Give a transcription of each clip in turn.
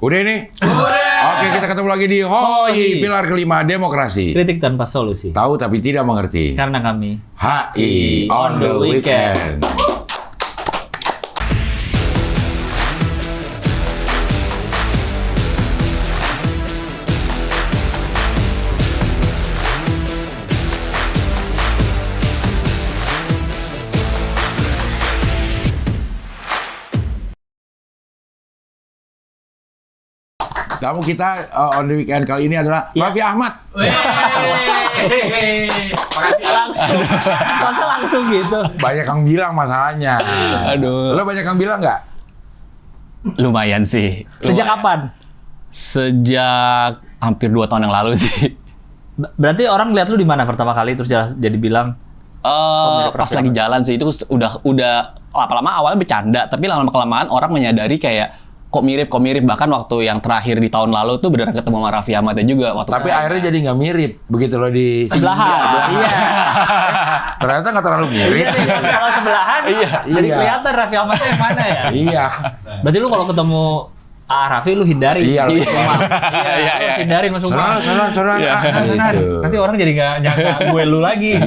Udah ini? Oke, kita ketemu lagi di HOI, pilar kelima demokrasi. Kritik tanpa solusi. Tahu tapi tidak mengerti. Karena kami HI on the weekend. Tamu kita on the weekend kali ini adalah Raffi Ahmad. Masa langsung gitu. Banyak yang bilang masalahnya. Aduh. Lo banyak yang bilang nggak? Lumayan sih. Sejak kapan? Sejak hampir 2 tahun yang lalu sih. Berarti orang lihat lu di mana pertama kali terus jadi bilang mirip Pas Raffi lagi Ahmad. jalan sih itu udah lama-lama awalnya bercanda, tapi lama-lama kelamaan orang menyadari kayak kok mirip bahkan waktu yang terakhir di tahun lalu tuh beneran ketemu sama Raffi Ahmadnya juga waktu Tapi akhirnya jadi nggak mirip begitu lo di sebelahan. Iya. Ternyata nggak terlalu mirip. Kalau sebelahan jadi Iya. kelihatan Raffi Ahmadnya yang mana ya? Iya. Berarti lu kalau ketemu Raffi lu hindari. Iya, lu Rumah. Iya, lu hindarin masuk rumah. Salah. Gitu. Nanti orang jadi nggak nyangka gue lu lagi.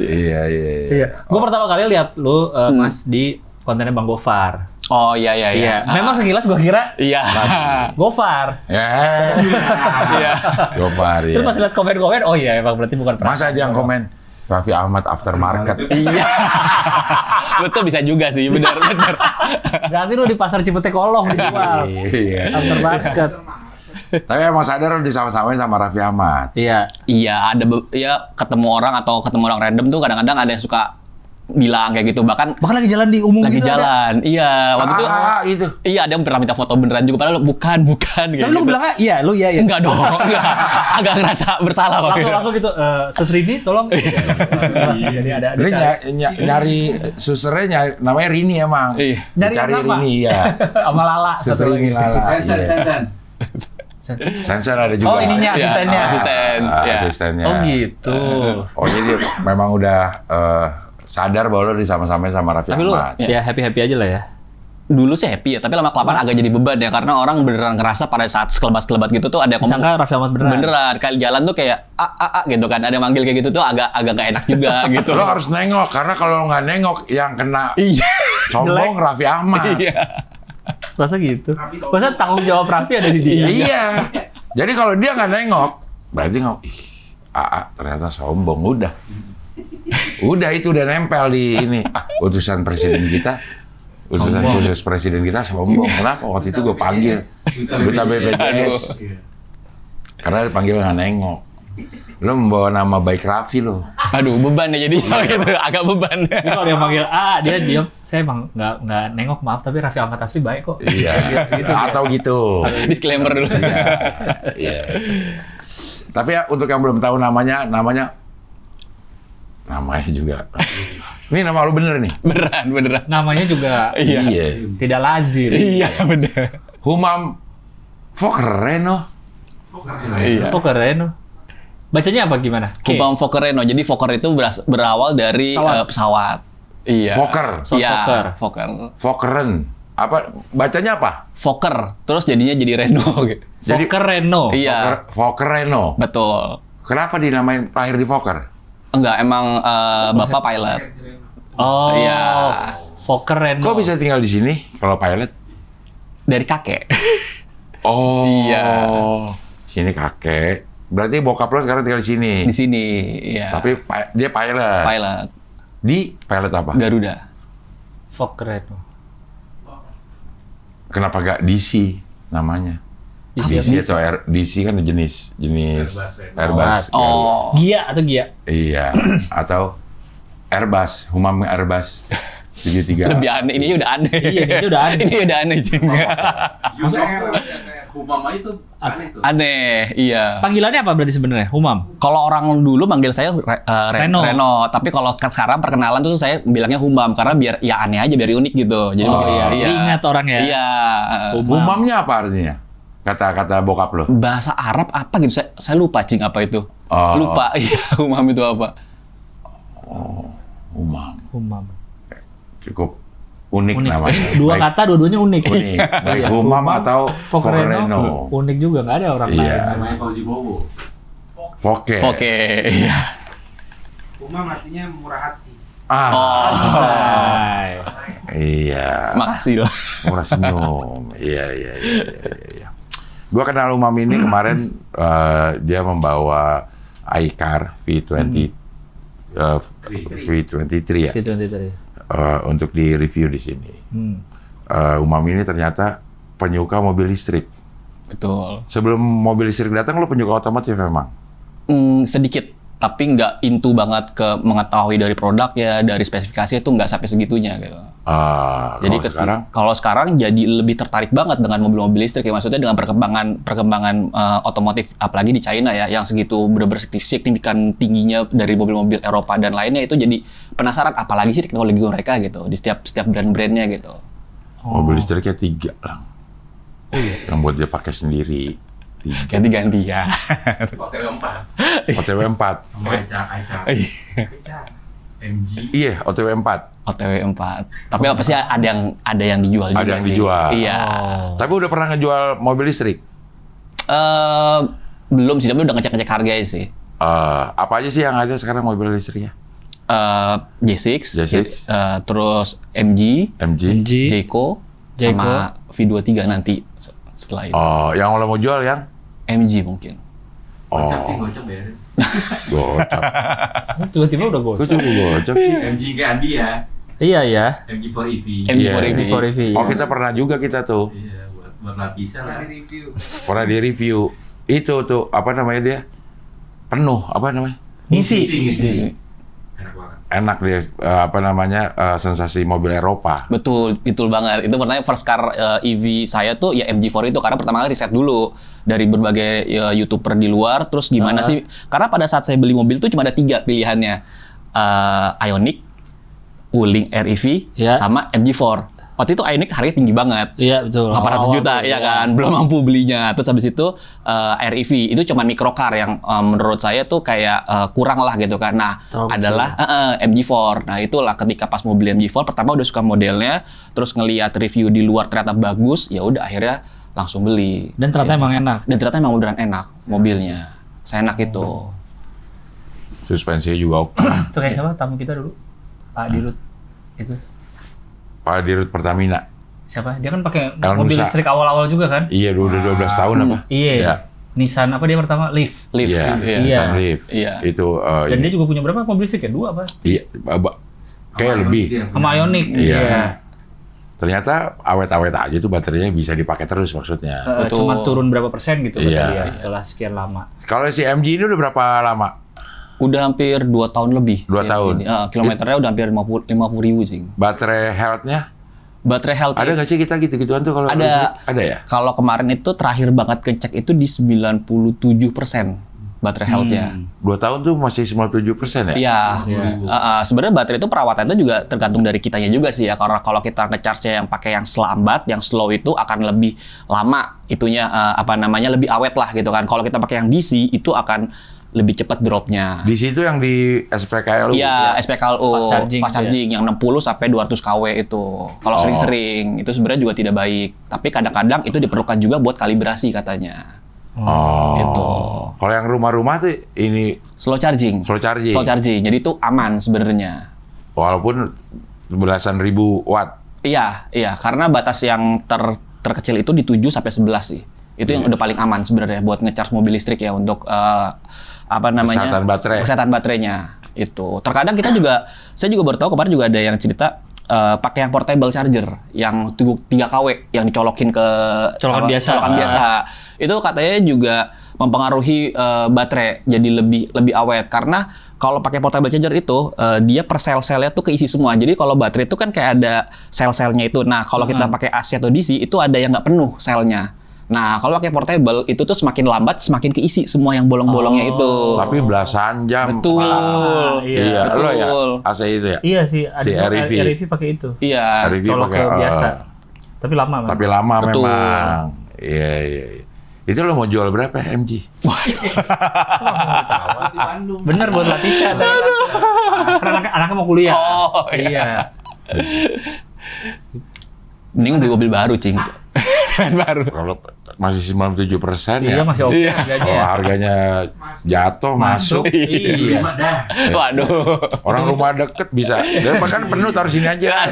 Iya. Gue pertama kali lihat lu Mas di kontennya Bang Gofar. Oh iya. Memang sekilas gue kira Iya. Gofar. Iya. Gofar, Terus ya. pas lihat komen-komen, oh iya emang berarti bukan Masa dia yang komen Raffi Ahmad aftermarket? Iya. Betul, bisa juga sih, benar. Berarti lu di pasar Cipete Kolong dijual. Iya. Aftermarket. Tapi emang sadar lo disama-samain sama Raffi Ahmad. Iya. Iya, ketemu orang atau ketemu orang random tuh kadang-kadang ada yang suka bilang kayak gitu, bahkan Bahkan lagi jalan di umum lagi gitu. jalan. Iya, waktu itu Itu. iya ada yang pernah minta foto beneran juga, padahal bukan Tapi kayak lu gitu. bilang iya, lu iya. Enggak dong, enggak. Agak ngerasa bersalah kok. Langsung gitu, Sesrini tolong. Jadi ada Ini nyari susernya namanya Rini emang. Iya. Nyari Cari yang sama? Rini ya. sama Lala. Suser Rini Lala. Sen. Sensor ada juga. Oh, ininya Iya, asistennya. asisten. Iya. Asistennya. Oh gitu. Oh jadi memang udah sadar bahwa lo disama-samain sama Raffi Tapi lu Ahmad. ya happy-happy aja lah ya. Dulu sih happy ya, tapi lama-kelamaan agak jadi beban ya, karena orang beneran ngerasa pada saat sekelebat-kelebat gitu tuh ada Sangka Raffi Ahmad beneran. kali jalan tuh kayak gitu kan, ada yang manggil kayak gitu tuh agak gak enak juga gitu. Lo harus nengok karena kalau nggak nengok yang kena Iya. sombong Raffi Ahmad. Iya. Masa gitu. Masa tanggung jawab Raffi ada di dia. Iya. Jadi kalau dia nggak nengok, berarti ternyata sombong udah. Udah itu udah nempel di ini. Utusan presiden kita. Utusan presiden kita sombong. Kenapa? Waktu itu gue panggil duta BPJS. Karena dipanggil nggak nengok. Lo membawa nama baik Raffi lo. Aduh, beban ya jadi gitu, agak beban. Jadi kalau dia manggil dia diam. Saya emang nggak nengok, maaf, tapi Raffi Ahmad asli baik kok. Iya. Atau gitu. Disclaimer dulu. Iya. Tapi ya untuk yang belum tahu namanya juga. Ini nama lu bener nih. Beneran. Namanya juga Iya. tidak lazim. Iya, bener. Humam Fokereno. Iya. Fokereno. Bacanya apa gimana? Humam Fokereno. Jadi Fokker itu berawal dari pesawat. Iya. Fokker. Iya, Fokker. Fokeren. Apa bacanya apa? Fokker. Terus jadinya jadi Reno gitu. Jadi- Fokereno. Iya, Fokereno. betul. Kenapa dinamain lahir di Fokker? Enggak, emang Bapak pilot. Oh. Iya. Fokereno. Kok bisa tinggal di sini kalau pilot? Dari kakek. Oh. Iya. Sini kakek. Berarti bokap lo sekarang tinggal di sini. Di sini, iya. Tapi dia pilot. Pilot. Di pilot apa? Garuda. Fokereno. Kenapa gak DC namanya? DC atau DC kan jenis Airbus. Oh. Gia atau Gia? Iya. Atau Airbus, Humam Airbus 73. Lebih aneh, ini udah aneh. Iya, ini udah aneh. Ini udah aneh juga. Humama itu aneh tuh. Aneh, iya. Panggilannya apa berarti sebenarnya? Humam. Kalau orang dulu manggil saya Reno. Reno, tapi kalau sekarang perkenalan tuh saya bilangnya Humam karena biar ya aneh aja, biar unik gitu. Jadi Ingat orang ya. Iya. Humamnya apa artinya? Kata-kata bokap lo. Bahasa Arab apa gitu? Saya lupa cing apa itu. Oh. Lupa. Iya, Humam itu apa? Humam. Humam. Cukup Unik namanya. Dua Baik- kata dua-duanya unik. Unik. Baik Iya. Umam atau Fokereno. Unik juga, nggak ada orang Iya. lain. Namanya Fauzi Bowo. Foke. Oke. Iya. Umam artinya murah hati. Ah, Hai. iya. Makasih loh. Murah senyum. Iya. Gua kenal Umam ini kemarin dia membawa iCar V20 V23 ya V23 tadi. untuk di-review di sini. Hmm. Umam ini ternyata penyuka mobil listrik. Betul. Sebelum mobil listrik datang, lo penyuka otomotif memang? Sedikit, tapi nggak into banget ke mengetahui dari produknya, dari spesifikasi itu nggak sampai segitunya gitu. Jadi kalau sekarang jadi lebih tertarik banget dengan mobil-mobil listrik, ya maksudnya dengan perkembangan otomotif, apalagi di China ya, yang segitu benar-benar signifikan tingginya dari mobil-mobil Eropa dan lainnya, itu jadi penasaran apalagi sih teknologi mereka gitu di setiap brand-brandnya gitu. Mobil listriknya 3 lah. Yang buat dia pakai sendiri. 3. Ganti-ganti ya. OTW 4. OTW 4. MG. Iya, OTW 4. OTW 4. Tapi apa sih ada yang dijual juga Ada yang sih. dijual. Iya. Tapi udah pernah ngejual mobil listrik? Belum sih, tapi udah ngecek harganya sih. Apa aja sih yang ada sekarang mobil listriknya? J6, J6. terus MG, MG? Jayco, sama V23 nanti setelah itu. Oh, yang lo mau jual yang? MG mungkin. Gocap sih, gocap bayarin. Gocap. Tiba-tiba udah gue. Gue juga gocap sih. MG kayak Andi ya. Iya ya. MG4 EV. MG4 Iya. EV. For review. Oh, kita pernah juga kita tuh. Iya, buat lapisan lah. Di review. Pernah di review. Itu tuh, apa namanya dia? Penuh, apa namanya? Ngisi. Enak banget. Enak dia, apa namanya, sensasi mobil Eropa. Betul banget. Itu pertanyaan first car EV saya tuh ya MG4 itu, karena pertama kali riset dulu dari berbagai YouTuber di luar, terus gimana sih? Karena pada saat saya beli mobil tuh cuma ada 3 pilihannya. Ioniq, Wuling REV, Ya. sama MG4. Waktu itu Ioniq harganya tinggi banget. Iya betul. 800 juta, ya kan? Belum mampu belinya. Terus habis itu REV, itu cuma microcar yang menurut saya tuh kayak kurang lah gitu kan. Nah, Terlalu adalah MG4. Nah, itulah ketika pas mau beli MG4, pertama udah suka modelnya, terus ngelihat review di luar ternyata bagus, ya udah akhirnya langsung beli. Dan ternyata emang enak. Dan ternyata emang beneran enak mobilnya. Seenak itu. Suspensinya juga oke. Itu kayak siapa tamu kita dulu? Pak Dirut. Itu Pak Dirut Pertamina. siapa? Dia kan pakai El mobil Nusa. listrik awal-awal juga kan? Iya, udah 12 tahun apa? Iya. Iya. Nissan apa dia pertama? Leaf. Leaf. Iya, Iya. Nissan Leaf. Iya. Itu, Dan dia juga punya berapa mobil listrik ya? 2 apa? iya, kayak lebih. Sama Ioniq. Iya. Ternyata awet-awet aja tuh baterainya bisa dipakai terus maksudnya. Betul. Cuma turun berapa persen gitu kata Iya. dia setelah sekian lama. Kalau si MG ini udah berapa lama? Udah hampir 2 tahun lebih. 2 sih tahun. sini. Kilometernya udah hampir 50 ribu sih. Baterai health-nya? Baterai healthy. Ada nggak sih kita gitu-gituan tuh kalau Ada. listrik? Ada ya? Kalau kemarin itu terakhir banget ngecek itu di 97% baterai health-nya. 2 tahun tuh masih 97% ya? Iya. Sebenarnya baterai itu perawatan itu juga tergantung dari kitanya juga sih ya. Karena kalau kita nge-charge-nya yang pakai yang selambat, yang slow itu akan lebih lama itunya lebih awet lah gitu kan. Kalau kita pakai yang DC itu akan lebih cepat dropnya. Di situ yang di SPKLU? Iya, SPKLU, Fast charging, yang 60 sampai 200 kW itu. Kalau sering-sering itu sebenarnya juga tidak baik. Tapi kadang-kadang itu diperlukan juga buat kalibrasi katanya. Oh. Itu. Kalau yang rumah-rumah tuh ini Slow charging. slow charging? Slow charging. Jadi itu aman sebenarnya. Walaupun belasan ribu watt. Iya, karena batas yang terkecil itu di 7 sampai 11 sih. Itu yang udah paling aman sebenarnya buat nge-charge mobil listrik ya untuk Kesehatan baterai. Kesehatan baterainya. Itu. Terkadang saya juga baru tahu kemarin juga ada yang cerita pakai yang portable charger yang 3 kW yang dicolokin ke Colokan biasa. Itu katanya juga mempengaruhi baterai jadi lebih awet karena kalau pakai portable charger itu dia per sel-selnya tuh keisi semua. Jadi kalau baterai itu kan kayak ada sel-selnya itu. Nah, kalau kita pakai AC atau DC itu ada yang nggak penuh selnya. Nah, kalau pakai portable itu tuh semakin lambat semakin keisi semua yang bolong-bolongnya itu. Tapi belasan jam. Betul. Pak. Iya, Betul. lo ya AC itu ya? Iya sih, ada Si REV. REV pakai itu. Iya. REV Colok pakai, biasa. Tapi lama memang. Tapi lama Betul. memang. Iya. Itu lo mau jual berapa MG? Di Bandung. Bener buat Latisha. Karena anaknya mau kuliah. Oh, iya. Mending beli mobil baru, Cing. Baru. Kalau masih 97% ya. Iya masih oke Iya. harganya. Kalau harganya jatuh masuk. Iya. Rumah dah. Waduh. Orang rumah deket bisa. Dan bahkan penuh taruh sini aja.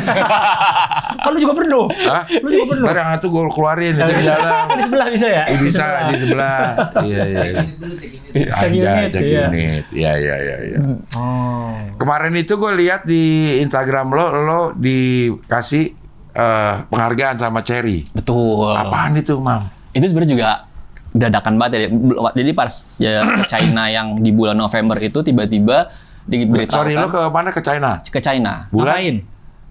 Kan lu juga penuh. Hah? Lu juga penuh. Ntar yang itu gue keluarin itu di dalam. Di sebelah bisa ya? Bisa di sebelah. Iya iya. Ini dulu take ini. Cek Aja unit, cek iya. unit. Iya iya iya. Iya. Oh. Kemarin itu gue lihat di Instagram lo dikasih penghargaan sama Cherry. Betul. Apaan itu, Mam? Itu sebenarnya juga dadakan banget ya. Jadi pas ya, ke China yang di bulan November itu tiba-tiba diberitahukan Sorry, lo ke mana? Ke China? ke China. Bulan? Ngapain?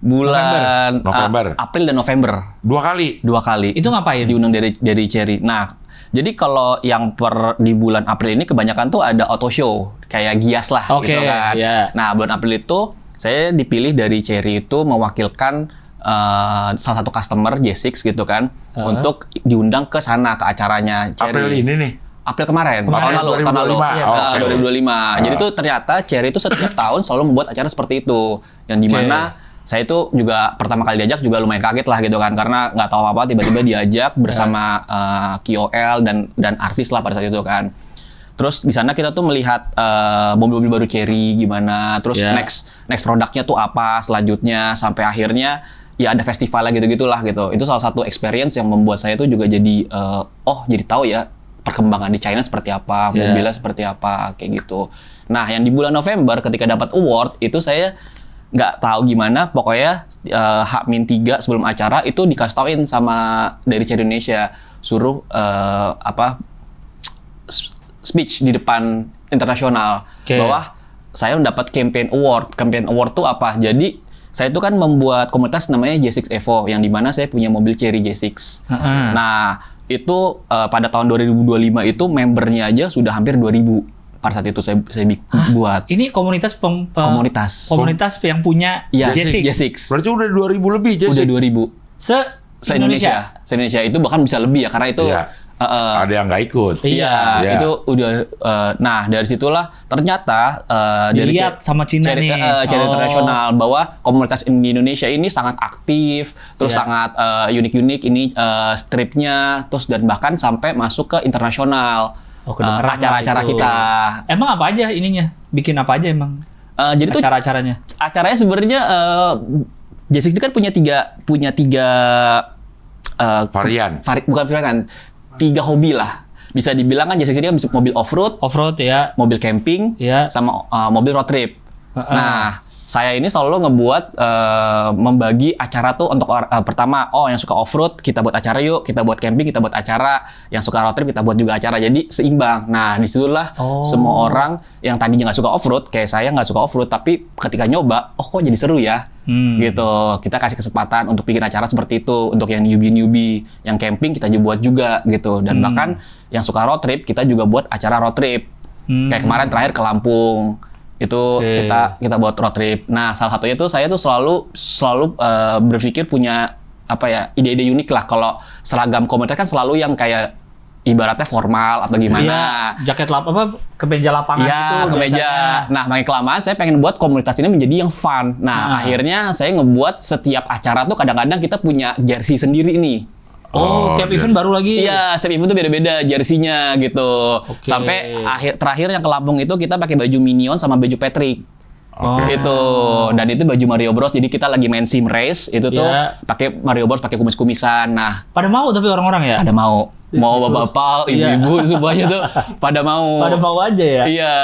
Bulan November. April dan November. 2 kali? 2 kali. Itu ngapain? Diundang dari Cherry. Nah, jadi kalau yang di bulan April ini kebanyakan tuh ada auto show, kayak Gias lah Oke, gitu kan. iya. Nah, bulan April itu saya dipilih dari Cherry itu mewakilkan salah satu customer J6 gitu kan untuk diundang ke sana ke acaranya Cherry. April ini nih? April kemarin, tahun lalu. 2025. Oh, oke. 2025. Jadi itu ternyata Cherry itu setiap tahun selalu membuat acara seperti itu. Yang dimana saya itu juga pertama kali diajak juga lumayan kaget lah gitu kan. Karena nggak tahu apa-apa tiba-tiba diajak bersama KOL dan artis lah pada saat itu kan. Terus di sana kita tuh melihat mobil-mobil baru Cherry gimana. Terus next produknya tuh apa selanjutnya. Sampai akhirnya ya ada festivalnya gitu-gitulah gitu. Itu salah satu experience yang membuat saya tuh juga jadi jadi tahu ya perkembangan di China seperti apa, mobilnya seperti apa, kayak gitu. Nah, yang di bulan November ketika dapat award, itu saya nggak tahu gimana, pokoknya H-3 sebelum acara itu dikasih tauin sama dari Cherry Indonesia, suruh speech di depan internasional, bahwa saya mendapat campaign award. Campaign award tuh apa? Jadi, saya itu kan membuat komunitas namanya J6 Evo, yang dimana saya punya mobil Cherry J6. Nah, itu pada tahun 2025 itu membernya aja sudah hampir 2.000 pada saat itu saya buat. Ini komunitas komunitas yang punya J6. Berarti udah 2.000 lebih J6? Udah 2.000. Se-Indonesia? Se-Indonesia itu bahkan bisa lebih ya, karena itu ada yang nggak ikut. Iya, itu udah. Nah, dari situlah ternyata dari dilihat sama Cina nih, Cherry Internasional bahwa komunitas di Indonesia ini sangat aktif, terus sangat unik-unik ini stripnya, terus dan bahkan sampai masuk ke internasional. Acara-acara kita. Emang apa aja ininya? Bikin apa aja emang? Jadi tuh acaranya sebenarnya J6 itu kan punya tiga varian. Bukan varian. 3 hobi lah. Bisa dibilang kan J6 ini kan mobil off-road ya, mobil camping, sama mobil road trip. Nah, saya ini selalu ngebuat membagi acara tuh untuk pertama, yang suka off-road kita buat acara yuk, kita buat camping kita buat acara, yang suka road trip kita buat juga acara, jadi seimbang. Nah, disitulah semua orang yang tadinya nggak suka off-road, kayak saya nggak suka off-road, tapi ketika nyoba, kok jadi seru ya, gitu. Kita kasih kesempatan untuk bikin acara seperti itu, untuk yang newbie, yang camping kita juga buat juga, gitu. Dan bahkan yang suka road trip, kita juga buat acara road trip. Kayak kemarin terakhir ke Lampung. Itu kita buat road trip. Nah, salah satunya tuh saya tuh selalu berpikir punya ide-ide unik lah. Kalau seragam komunitas kan selalu yang kayak ibaratnya formal atau gimana. Iya, jaket kemeja lapangan gitu. Kemeja. Nah, makin kelamaan saya pengen buat komunitas ini menjadi yang fun. Nah, akhirnya saya ngebuat setiap acara tuh kadang-kadang kita punya jersey sendiri nih. Tiap event baru lagi. Iya, setiap event tuh beda-beda jersinya gitu. Sampai terakhir yang ke Lampung itu kita pakai baju Minion sama baju Patrick. Itu. Dan itu baju Mario Bros. Jadi kita lagi main sim race itu tuh pakai Mario Bros, pakai kumis-kumisan. Nah, pada mau tapi orang-orang ya? Pada mau bapak-bapak, ibu-ibu semuanya tuh pada mau. Pada mau aja ya? Iya.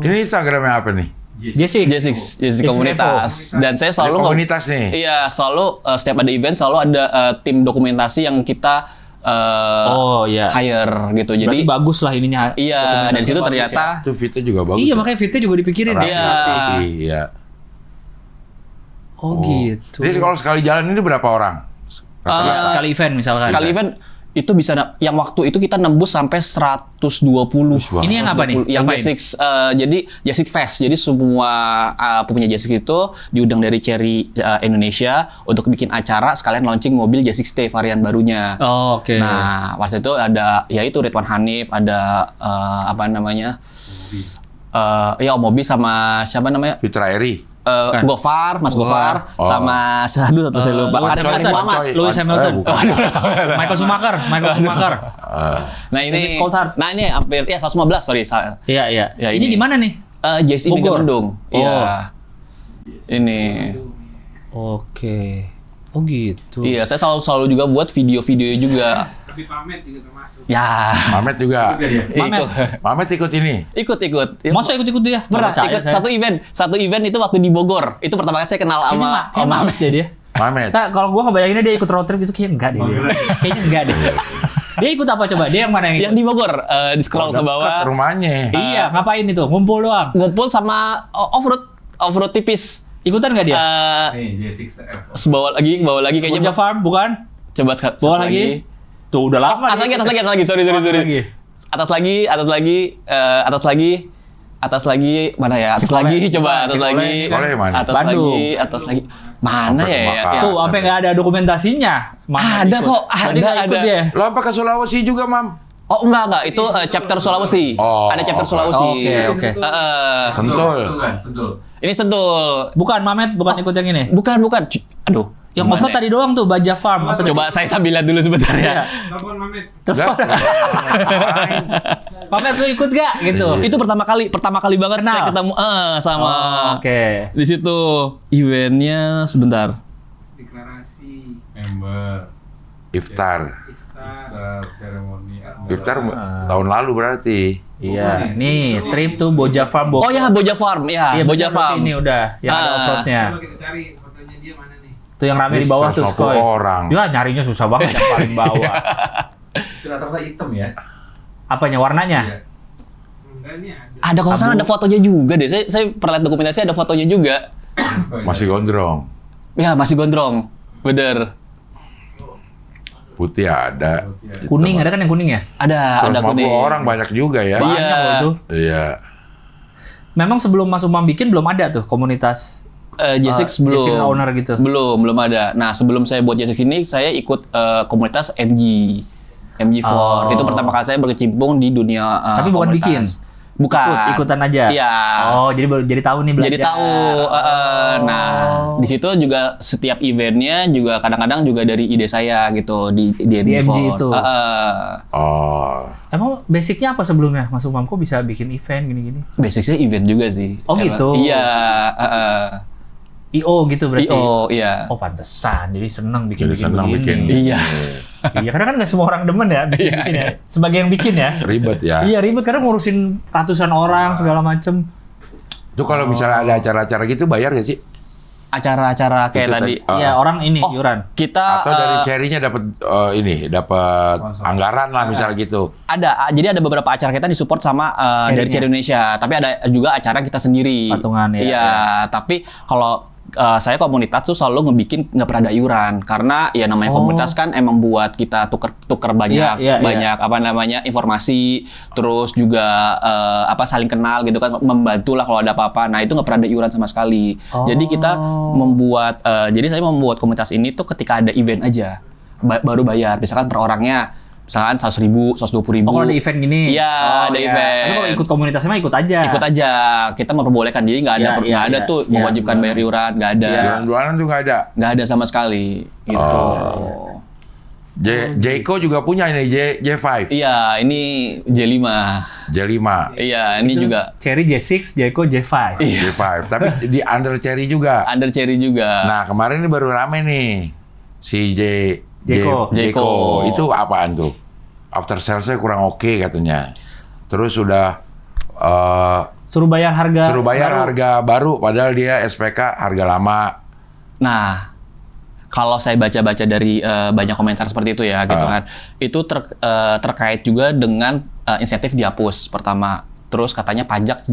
Ini Instagramnya apa nih? J6 komunitas. Dan saya selalu komunitas nih. Iya, selalu setiap ada event selalu ada tim dokumentasi yang kita hire gitu. Jadi berarti bagus lah ininya. Iya, dan situ ternyata itu fitnya juga bagus. Iya, makanya fitnya juga dipikirin. Iya. Gitu. Jadi kalau sekali jalan ini berapa orang? Sekali event misalkan. Sekali event itu bisa, yang waktu itu kita nembus sampai 120. Ini yang apa nih? Yang J6, jadi J6 Fest. Jadi semua punya J6 itu diundang dari Cherry Indonesia untuk bikin acara sekalian launching mobil J6T varian barunya. Nah, waktu itu ada yaitu Ridwan Hanif, ada Mobi sama siapa namanya? Fitra Eri. Gofar, Mas Gofar, sama aduh satu saya lupa. Lewis Hamilton. Lewis Hamilton. Michael Schumacher. Nah ini hampir 115 sorry. Iya. Ya, ini di mana nih? JSI Bogor. Megamendung. Iya. Ini. Oke. Oh gitu. Iya, saya selalu juga buat video-video juga. Tapi Pamet juga termasuk. Ya. Mamet juga. Mamet. Mamet ikut ini. Ikut. Masa ikut dia? Pernah Nggak percaya ikut saya. satu event itu waktu di Bogor. Itu pertama kali saya kenal sama Kayaknya Mamet deh dia. Mamet. Nah, kalau gua ngebayanginnya dia ikut road trip itu kayaknya enggak deh. Kayaknya enggak deh. Dia ikut apa coba? Dia yang mana yang ikut? Yang di Bogor, di scroll ke Dekat bawah. rumahnya. Iya, ngapain itu? Ngumpul doang. Ngumpul sama off-road tipis. Ikutan enggak dia? Nih, J6F. Bawah lagi kayaknya. Boja Farm bukan? Coba satu Bawa lagi. Tuh udah lama. Atas lagi. Sorry. Atas lagi. Mana ya? Atas lagi. Coba atas lagi. Boleh, mana? Atas lagi. Mana Sampai ya? Makassar. Tuh, sampai nggak ada dokumentasinya. Ada ikut. kok, Berarti nggak ikut ada. dia. Lo apa ke Sulawesi juga, Mam? Oh enggak. Itu chapter Sulawesi. Oh, Ada chapter oke. Sulawesi. Oke. Sentul. Sentul. Ini Sentul. Bukan Mamet, bukan ikut yang ini. Bukan. Aduh. Yang gimana offroad ya? tadi doang tuh, Baja Farm. Apa Coba saya sambil lihat dulu sebentar ya. Telepon Pamet. Lah, Mamet lu ikut gak gitu? Itu pertama kali banget Kenal? saya ketemu sama Oke. di situ eventnya sebentar. Deklarasi. Member. Iftar. Seremoni. Iftar tahun lalu berarti. Iya. Nih, trip tuh Boja Farm. Oh ya Boja Farm ya, Iya, Boja bener, berarti Farm. ini udah yang ada offroadnya. Coba kita cari fotonya dia mana nih. Tuh yang rame di bawah tuh 150 Skoy. orang. Ya nyarinya susah banget yang paling bawah. Itu rata-rata hitam ya. Apanya warnanya? Iya. Enggak nih ada. Ada kalau salah ada fotonya juga deh. Saya pernah lihat dokumentasi ada fotonya juga. Masih gondrong. Ya masih gondrong. Bener. Putih ada. Kuning ada kan yang kuning ya? Ada 150 kuning. orang banyak juga ya. Iya. Banyak loh itu. Iya. Memang sebelum Mas Umam bikin belum ada tuh komunitas J6 belum. J6 owner gitu. Belum ada. Nah, sebelum saya buat J6 ini saya ikut komunitas MG4. Oh. Itu pertama kali saya berkecimpung di dunia Tapi bukan komunitas. bikin? Bukan. Ikutan aja? Iya. Oh, jadi tahu nih belajar. Jadi tahu. Nah, di situ juga setiap eventnya juga kadang-kadang juga dari ide saya gitu di Di MG itu. Oh. Emang basicnya apa sebelumnya Mas Umam? Kok bisa bikin event gini-gini? Basicnya event juga sih. Oh, gitu? Iya. IO gitu berarti? IO, iya. Oh pantesan, jadi seneng Jadi bikin senang bikin. begini. Iya. Iya, karena kan nggak semua orang demen ya bikin ya. Sebagai yang bikin ya. Ribet ya. Iya ribet karena ngurusin ratusan orang segala macem. Itu kalau misalnya ada acara-acara gitu bayar gak sih? Acara-acara kayak Itu tadi. Iya orang ini Oh, iuran. Kita Atau dari cherry-nya dapat dapat anggaran lah misalnya gitu. jadi ada beberapa acara kita disupport sama dari Cherry-nya. Cherry Indonesia, tapi ada juga acara kita sendiri. Patungan, ya, Iya, tapi kalau saya komunitas tuh selalu nggak pernah ada iuran karena ya namanya komunitas kan emang buat kita tuker banyak Iya, iya. apa namanya informasi, terus juga saling kenal gitu kan, membantu lah kalau ada apa-apa. Nah itu nggak pernah ada iuran sama sekali. Jadi kita jadi saya membuat komunitas ini tuh ketika ada event aja baru bayar, misalkan per orangnya. Misalkan 100.000, 120.000. Oh kalau ada event gini? Iya, ada iya. event. Tapi kalau ikut komunitasnya mah ikut aja. Ikut aja, kita memperbolehkan. Jadi nggak ada, Iya, ada iya, tuh iya. mewajibkan bayar iuran, nggak ada. Jualan-jualan juga ada. Nggak ada sama sekali. Gitu. Oh. Jeko juga punya ini J5. Iya, ini J5. J5. Iya, ini Itu juga Cherry J6, Jeko J5. J5. Tapi di under cherry juga. under Cherry juga. Nah, kemarin ini baru rame nih. Si Jeko. Jeko. Itu apaan tuh? After sales-nya kurang oke katanya. Terus sudah Suruh bayar harga. harga baru padahal dia SPK harga lama. Nah, kalau saya baca-baca dari banyak komentar seperti itu ya, gitu kan. Itu terkait juga dengan insentif dihapus pertama. Terus katanya pajak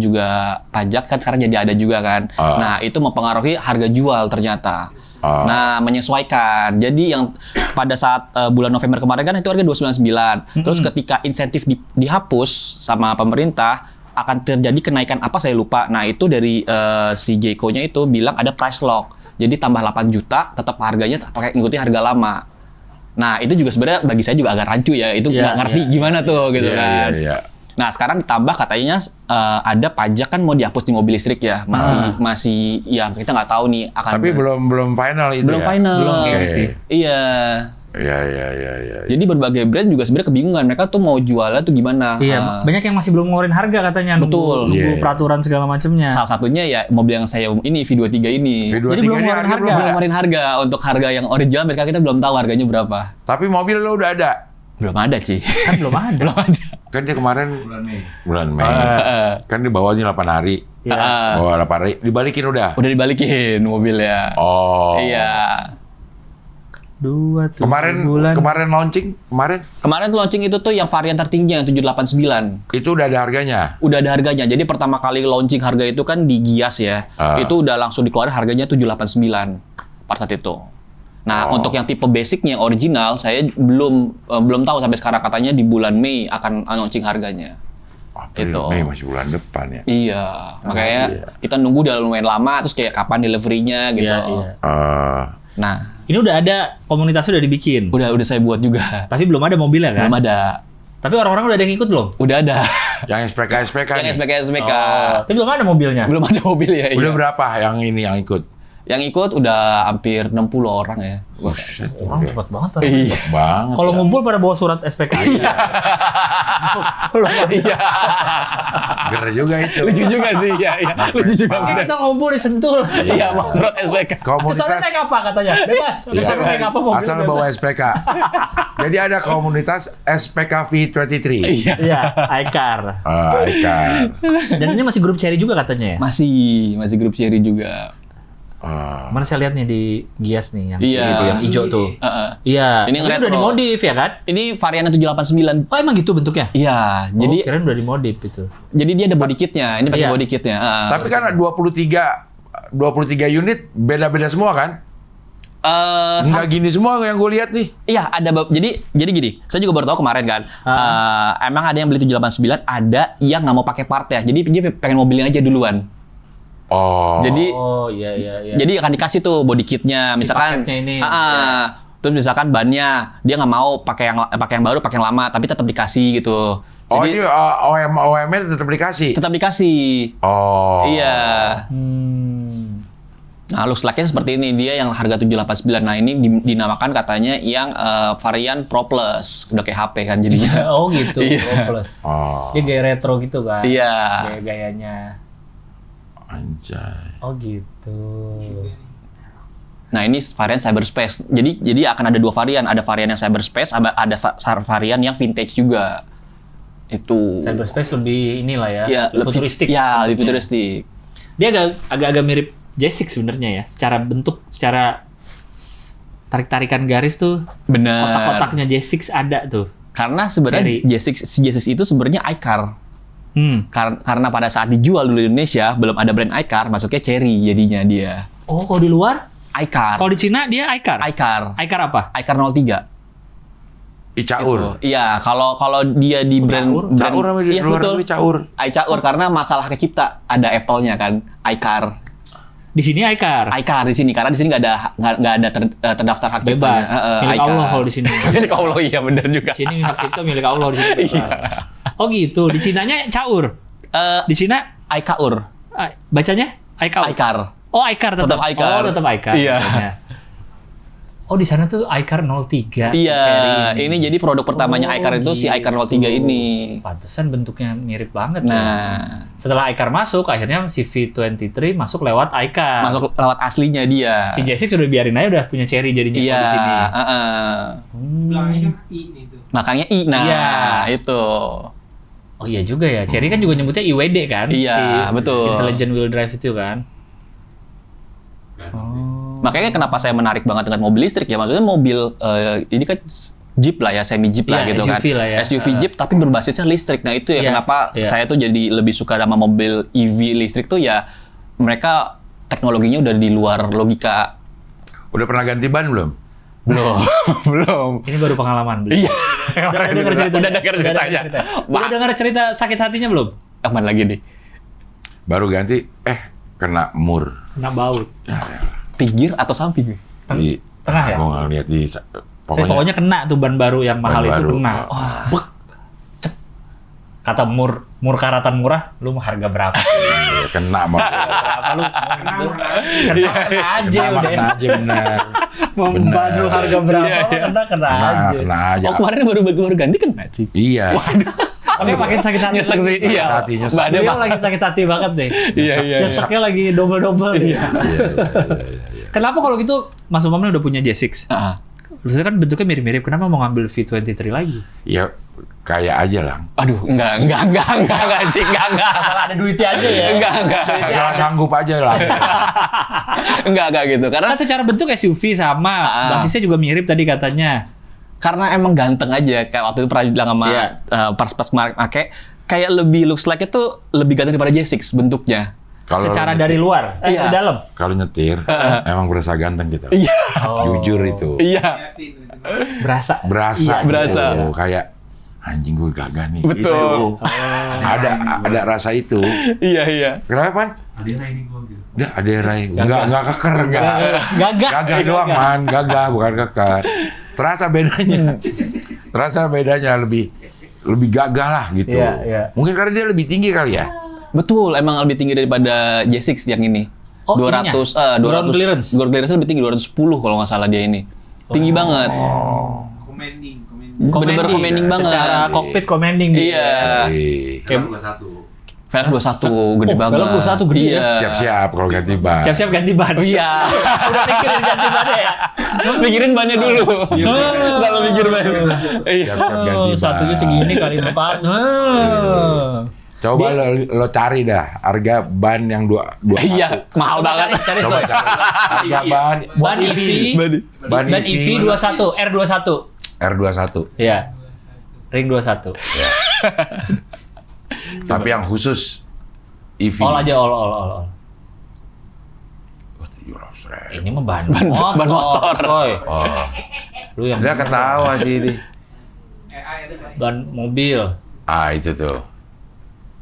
kan sekarang jadi ada juga kan. Nah, itu mempengaruhi harga jual ternyata. Nah, menyesuaikan. Jadi yang pada saat bulan November kemarin kan itu harga 299. Terus ketika insentif dihapus sama pemerintah, akan terjadi kenaikan apa saya lupa. Nah, itu dari si Jeko-nya itu bilang ada price lock. Jadi tambah 8 juta, tetap harganya pakai ngikuti harga lama. Nah, itu juga sebenarnya bagi saya juga agak rancu ya. Itu nggak ngerti gimana tuh gitu kan. Iya. Nah, sekarang ditambah katanya ada pajak kan mau dihapus di mobil listrik ya. Masih yang kita nggak tahu nih akan. Tapi belum final itu belum ya? final. Belum Oke. sih. Iya. Iya. Jadi berbagai brand juga sebenarnya kebingungan mereka tuh mau jualnya tuh gimana. Iya, banyak yang masih belum ngeluarin harga katanya. Betul. Nunggu Iya. peraturan segala macamnya. Salah satunya ya mobil yang saya ini V23 ini. V23 Jadi belum ini ngeluarin harga. Belum ngeluarin harga untuk harga yang original mereka kita belum tahu harganya berapa. Tapi mobil lo udah ada. Belum ada, Ci. Kan belum ada. Belum ada. Kan dia kemarin bulan Mei. Kan dibawanya 8 hari. Iya. Bawa 8 hari, dibalikin udah. Udah dibalikin mobilnya. Oh. Iya. 2 Kemarin bulan. kemarin Kemarin tuh launching itu tuh yang varian tertinggi yang 789. itu udah ada harganya. Udah ada harganya. Jadi pertama kali launching harga itu kan di Gias ya. Itu udah langsung dikeluarin harganya 789 pada saat itu. Nah, untuk yang tipe basicnya yang original saya belum tahu sampai sekarang, katanya di bulan Mei akan launching harganya. April, Itu. Mei masih bulan depan ya. Iya, makanya kita nunggu udah lumayan lama terus kayak kapan delivery-nya gitu. Iya. Nah, Ini udah ada, komunitas udah dibikin. udah saya buat juga. Tapi belum ada mobilnya kan? Belum ada. Tapi orang-orang udah ada yang ikut belum? Udah ada. Yang SPK Yang nih. SPK. Tapi belum ada mobilnya. Belum ada mobil ya. Udah iya. berapa yang ikut? Yang ikut udah hampir 60 orang ya. Buset, Orang cepat banget. Pak. Iya. banget. Kalau ya. ngumpul pada bawa surat SPKI. Iya. Ger juga itu. Lucu juga sih, iya. Lucu juga. Oke, kita ngumpul di Sentul. Iya, mau surat SPK. Kesana Komunitas naik apa katanya? Bebas. Kesana naik apa mobil? asal bawa SPK. Jadi ada komunitas SPK V23. Iya. Iya, iCar. Ikan. Dan ini masih grup Cherry juga katanya ya? Masih grup seri juga. Mana saya lihat nih di Gias nih yang Iya. itu yang hijau tuh. Iya. Ini yang Tapi retro. udah dimodif ya kan? Ini varian 789. Oh emang gitu bentuknya? Iya, Jadi jadi keren udah dimodif itu. jadi dia ada body kitnya. Ini pakai Iya. body kitnya. Tapi kan 23 unit beda-beda semua kan? Nggak gini semua yang gue lihat nih. Iya, ada jadi gini. Saya juga baru tahu kemarin kan. Emang ada yang beli 789, ada yang nggak mau pakai part ya. Jadi dia pengen mobilnya aja duluan. Oh. Jadi Oh iya. jadi akan dikasih tuh body kitnya, Si misalkan. paketnya ini. Terus misalkan bannya dia nggak mau pakai yang baru, pakai yang lama, tapi tetap dikasih gitu. Oh, Jadi ini OM-nya tetap dikasih. tetap dikasih. Oh. Iya. Hmm. Nah, looks like-nya seperti ini. Dia yang harga 789. Nah, ini dinamakan katanya yang varian Pro Plus. Udah kayak HP kan jadinya. Oh gitu. Iya. Pro Plus. Oh. Dia gaya retro gitu kan? Iya. Gaya-gayanya. Anjay. Oh gitu. Nah, ini varian Cyberspace. Jadi akan ada dua varian. Ada varian yang Cyberspace, ada varian yang vintage juga. Itu. Cyberspace lebih inilah ya, Ya, lebih futuristik. Ya, lebih bentuknya. futuristik. Dia agak mirip J6 sebenarnya ya, secara bentuk, secara tarik-tarikan garis tuh. Bener. Kotak-kotaknya J6 ada tuh. Karena sebenarnya J6 itu sebenarnya iCar. Karena pada saat dijual dulu di Indonesia belum ada brand iCar, masuknya Cherry jadinya dia. Oh, kalau di luar? iCar. Kalau di Cina dia iCar. iCar. iCar apa? iCar 03. Icaur. Iya, kalau dia di brand Caur apa di iya, luar betul. negeri Caur. iCaur karena masalah kecipta ada Apple-nya kan, iCar. Di sini iCar. iCar di sini karena di sini nggak ada terdaftar hak ciptanya. Bebas. Milik iCar. Allah kalau di sini. Milik Allah, iya benar juga. Di sini hak cipta milik Allah di sini. Iya. Oh gitu. Di Cinanya Caur. Di Cina iCaur. bacanya iCar. iCar. Oh, iCar tetap. Tetap iCar. Oh, tetap iCar. Iya. bacanya. Oh, di sana tuh iCar 03. Iya, Cherry ini jadi produk pertamanya Oh, iCar itu si iCar 03 ini. Pantesan bentuknya mirip banget tuh. Nah, Setelah iCar masuk, akhirnya si V23 masuk lewat iCar. masuk lewat aslinya dia. Si J6 udah biarin aja udah punya Cherry jadinya Iya, di sini. Belakangnya kan I nih tuh. Makanya I. Nah, Iya. itu. Oh iya juga ya. Cherry kan juga nyebutnya IWD kan? Iya, betul. Intelligent Wheel Drive itu kan. Makanya kenapa saya menarik banget dengan mobil listrik ya, maksudnya mobil ini kan Jeep lah ya, semi Jeep lah Iya, gitu SUV kan. lah ya. SUV Jeep tapi berbasisnya listrik. Nah itu ya Iya, kenapa iya. saya tuh jadi lebih suka sama mobil EV listrik tuh ya, mereka teknologinya udah di luar logika. Udah pernah ganti ban belum? Belum, belum. Ini baru pengalaman beli. Iya. Udah denger cerita. Udah denger ceritanya. Udah denger cerita sakit hatinya belum? Aman lagi nih. Baru ganti, kena mur. Kena baut. Pinggir atau samping? Di, Tengah ya? Gue nggak lihat di, Pokoknya kena tuh ban baru yang mahal Ban itu baru. kena. Oh. Bek. Cep. kata karatan murah, lu mau harga berapa? Kena mah. Berapa lu? Kena aja Kena udah. aja benar. Mau bandul harga berapa? Kena aja. Kena aja. Oh kemarin baru ganti kan Cik? Iya. Oke, makin sakit hati. Nyesek sih, iya. Hati nyesek. Mbak Ade Dia Pak. lagi sakit hati banget deh. Iya. Nyeseknya lagi double. Iya. Kenapa kalau gitu Mas Umam ini udah punya J6? Ah. Terusnya kan bentuknya mirip-mirip. Kenapa mau ngambil V23 lagi? Ya kayak aja lah. Aduh, enggak, Cik, enggak. Masalah ada duitnya aja ya. Enggak. Masalah sanggup aja lah. Enggak gitu. Karena Kan secara bentuk SUV sama, basisnya juga mirip tadi katanya. karena emang ganteng aja. Kayak waktu itu pernah bilang sama Iya. pas kemarin kayak lebih looks like itu lebih ganteng daripada J6 bentuknya. Kalau Secara nyetir- dari luar, Iya. dari dalam. Kalau nyetir, emang berasa ganteng kita. Iya. Jujur itu. Iya. Berasa. Berasa. Iya, berasa. Gitu. Kayak anjing gue gagah nih. Betul. Gitu. Ada rasa itu. Iya. Kenapa, Pan? Udah, ada rai. Enggak keker, enggak. Gagah. Gagah doang, Man. Gagah, bukan keker. Terasa bedanya lebih gagah lah gitu. Iya. Mungkin karena dia lebih tinggi kali ya. Betul, emang lebih tinggi daripada J6 yang ini. Oh, 200 Ground clearance. Ground clearance lebih tinggi 210 kalau nggak salah dia ini. Tinggi banget. Commanding. Bener-bener commanding banget. Secara kokpit commanding dia. Iya. Kayak Velg 21 gede banget. Velg 21 gede Iya. ya? siap-siap kalau ganti ban. Siap-siap ganti ban. Iya. Udah mikirin ganti ban ya? Mikirin bannya dulu. Selalu mikir ban. Iya. Siap-siap ganti ban. Satunya segini kali 4. Coba lo cari dah harga ban yang dua Iya, mahal banget. Cari Coba cari harga ban ban EV. ban Dan EV 21, R21. R21. Iya. Ring 21. Tapi yang khusus EV. All aja, all. Wah, 700.000. Ini mah ban motor. Coy. Oh, Lu yang dia ketawa sih ini. ban mobil. Ah, itu tuh.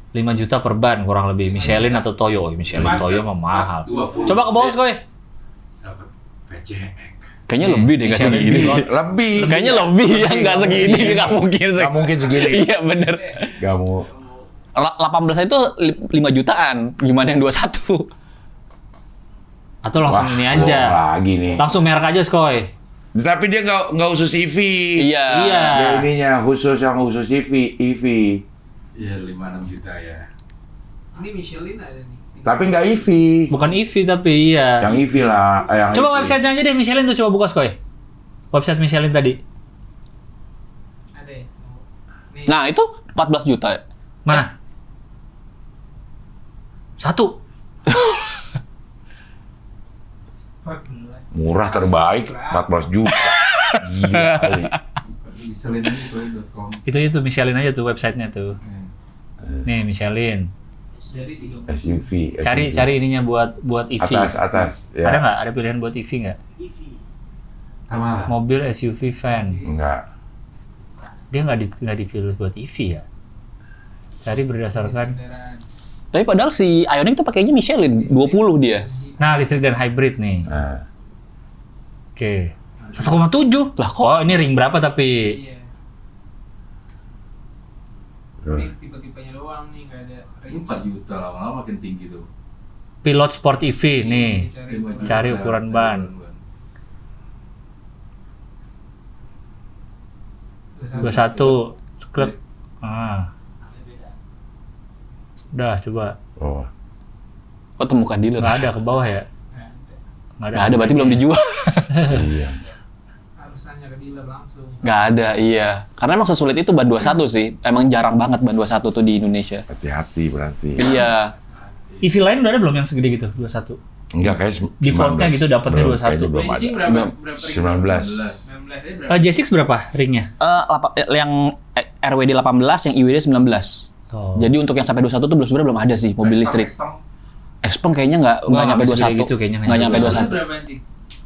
5 juta per ban kurang lebih. Michelin atau Toyo. Michelin Toyo mah mahal. Coba ke bawah, Koy. Kayaknya lebih deh nggak segini. Lebih. Kayaknya lebih ya nggak segini, nggak mungkin. Nggak mungkin segini. Iya bener. Nggak mau. 18 itu 5 jutaan. Gimana yang 21? Atau langsung Wah, ini aja. lagi nih. Langsung merek aja, Skoy. Tapi dia nggak khusus EV. Iya. Dia ininya khusus yang khusus EV. Iya, 5-6 juta ya. Ini Michelin ada nih. Tapi nggak EV. Bukan EV tapi iya. Yang EV lah. Yang Coba EV. websitenya aja deh Michelin tuh, coba buka, Skoy. Website Michelin tadi. Ada ya? Nih. Nah itu 14 juta. Mana? Satu. 14. Murah terbaik 14 juta. Gila kali. Michelin.com. Itu Michelin aja tuh websitenya tuh. Nih Michelin. Jadi 30. SUV. Cari ininya buat EV. Atas. Ya. Ada nggak? Ada pilihan buat EV nggak? Sama lah. Mobil, SUV, van. Enggak. Dia nggak dipilih buat EV ya? Cari berdasarkan. Tapi padahal si Ioniq tuh pakainya Michelin 20 dia. Nah, listrik dan hybrid nih. Nah, Oke. 1,7. Lah, kok? Oh, ini ring berapa tapi? Iya. terus. Ini tipe-tipenya doang nih, nggak ada. Ini 4 juta, lama-lama makin tinggi tuh. Pilot Sport EV nih. 5 juta. Cari ukuran ban. 21. Klik. Ah. Udah, coba. Oh. Kok temukan dealer? Nggak ada ke bawah ya? Nggak Nggak ada, berarti belum dijual. Iya. Harus nanya ke dealer langsung. Nggak ada, iya. Karena emang sesulit itu ban 21 sih. Emang jarang banget ban 21 tuh di Indonesia. Hati-hati berarti. Iya. EV lain udah ada belum yang segede gitu? 21. Enggak kayak Defaultnya gitu dapatnya 21. Kayaknya belum ada. Ranging berapa? Berapa? 19. 19 aja berapa? J6 berapa ringnya? Yang RWD 18, yang IWD 19. Oh. Jadi untuk yang sampai 21 tuh sebenarnya belum ada sih mobil listrik. Expong kayaknya nggak nyampe nggak segede 21. gitu kayaknya, Nggak nyampe 21. Berapa anjing?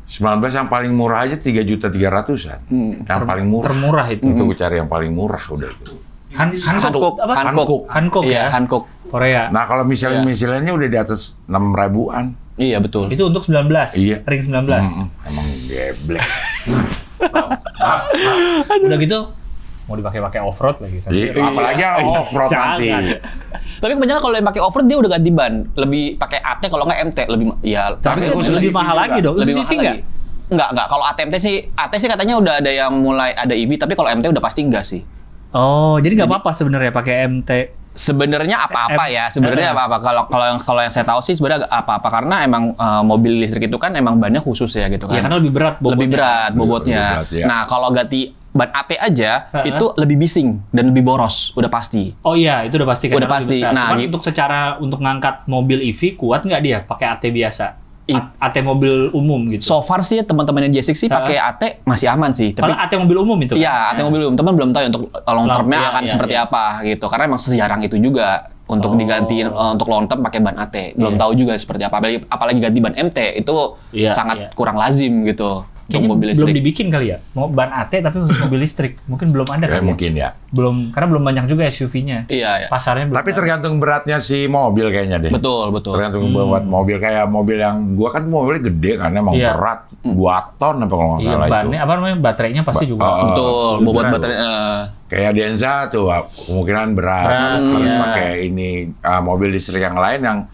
19 yang paling murah aja 3.300.000-an. Yang paling murah. Termurah itu. Untuk cari yang paling murah udah itu. Hankook apa? Hankook Iya, ya. Hankook. Korea. Nah, kalau Iya. Michelinnya udah di atas 6.000-an. Iya, betul. Itu untuk 19. Iya. Ring 19. Emang geblek. Udah gitu mau dipakai off-road lagi kan. Iya, apalagi yang off-road nanti. Jangan. Tapi kebanyakan kalau yang pakai off-road dia udah ganti ban. Lebih pakai AT kalau nggak MT lebih ya. Tapi Tapi lebih mahal lagi dong. lebih Lebih mahal nggak? lagi. Enggak. Kalau AT sih katanya udah ada yang mulai ada EV, tapi kalau MT udah pasti enggak sih. Oh, jadi nggak apa-apa sebenarnya pakai MT. Sebenarnya apa-apa ya. Sebenarnya apa-apa. Kalau yang saya tahu sih sebenarnya apa-apa karena emang mobil listrik itu kan emang bannya khusus ya gitu kan. Ya karena lebih berat bobotnya. Lebih berat bobotnya. Lebih berat, ya. Nah, kalau ganti ban AT aja itu lebih bising dan lebih boros, udah pasti. Oh iya, itu udah pasti kan. Udah pasti. Nah, Cuman untuk ngangkat mobil EV kuat nggak dia pakai AT biasa? AT mobil umum gitu. So far sih teman-teman yang J6 sih pakai AT masih aman sih, tapi Kalau AT mobil umum itu kan? iya, AT mobil umum teman belum tahu ya untuk long term-nya Iya, akan iya, seperti iya. apa gitu. Karena emang sejarang itu juga untuk digantiin untuk long term pakai ban AT. Belum Iya. tahu juga seperti apa. Apalagi ganti ban MT itu Iya, sangat iya. kurang lazim gitu untuk Kayaknya mobil belum listrik. dibikin kali ya. Mau ban AT tapi khusus mobil listrik. Mungkin belum ada Kayak kali ya. mungkin ya. Karena belum banyak juga SUV-nya. Iya, iya. Pasarnya belum. Tapi tergantung beratnya si mobil kayaknya deh. Betul. Tergantung buat mobil, kayak mobil yang gua kan mobilnya gede kan emang Iya. berat 2 ton apa kalau nggak Iya, salah itu. bannya apa namanya? Baterainya pasti juga. Betul, bobot berat. baterai. Kayak Denza tuh kemungkinan berat, Berat, harus iya. pakai ini mobil listrik yang lain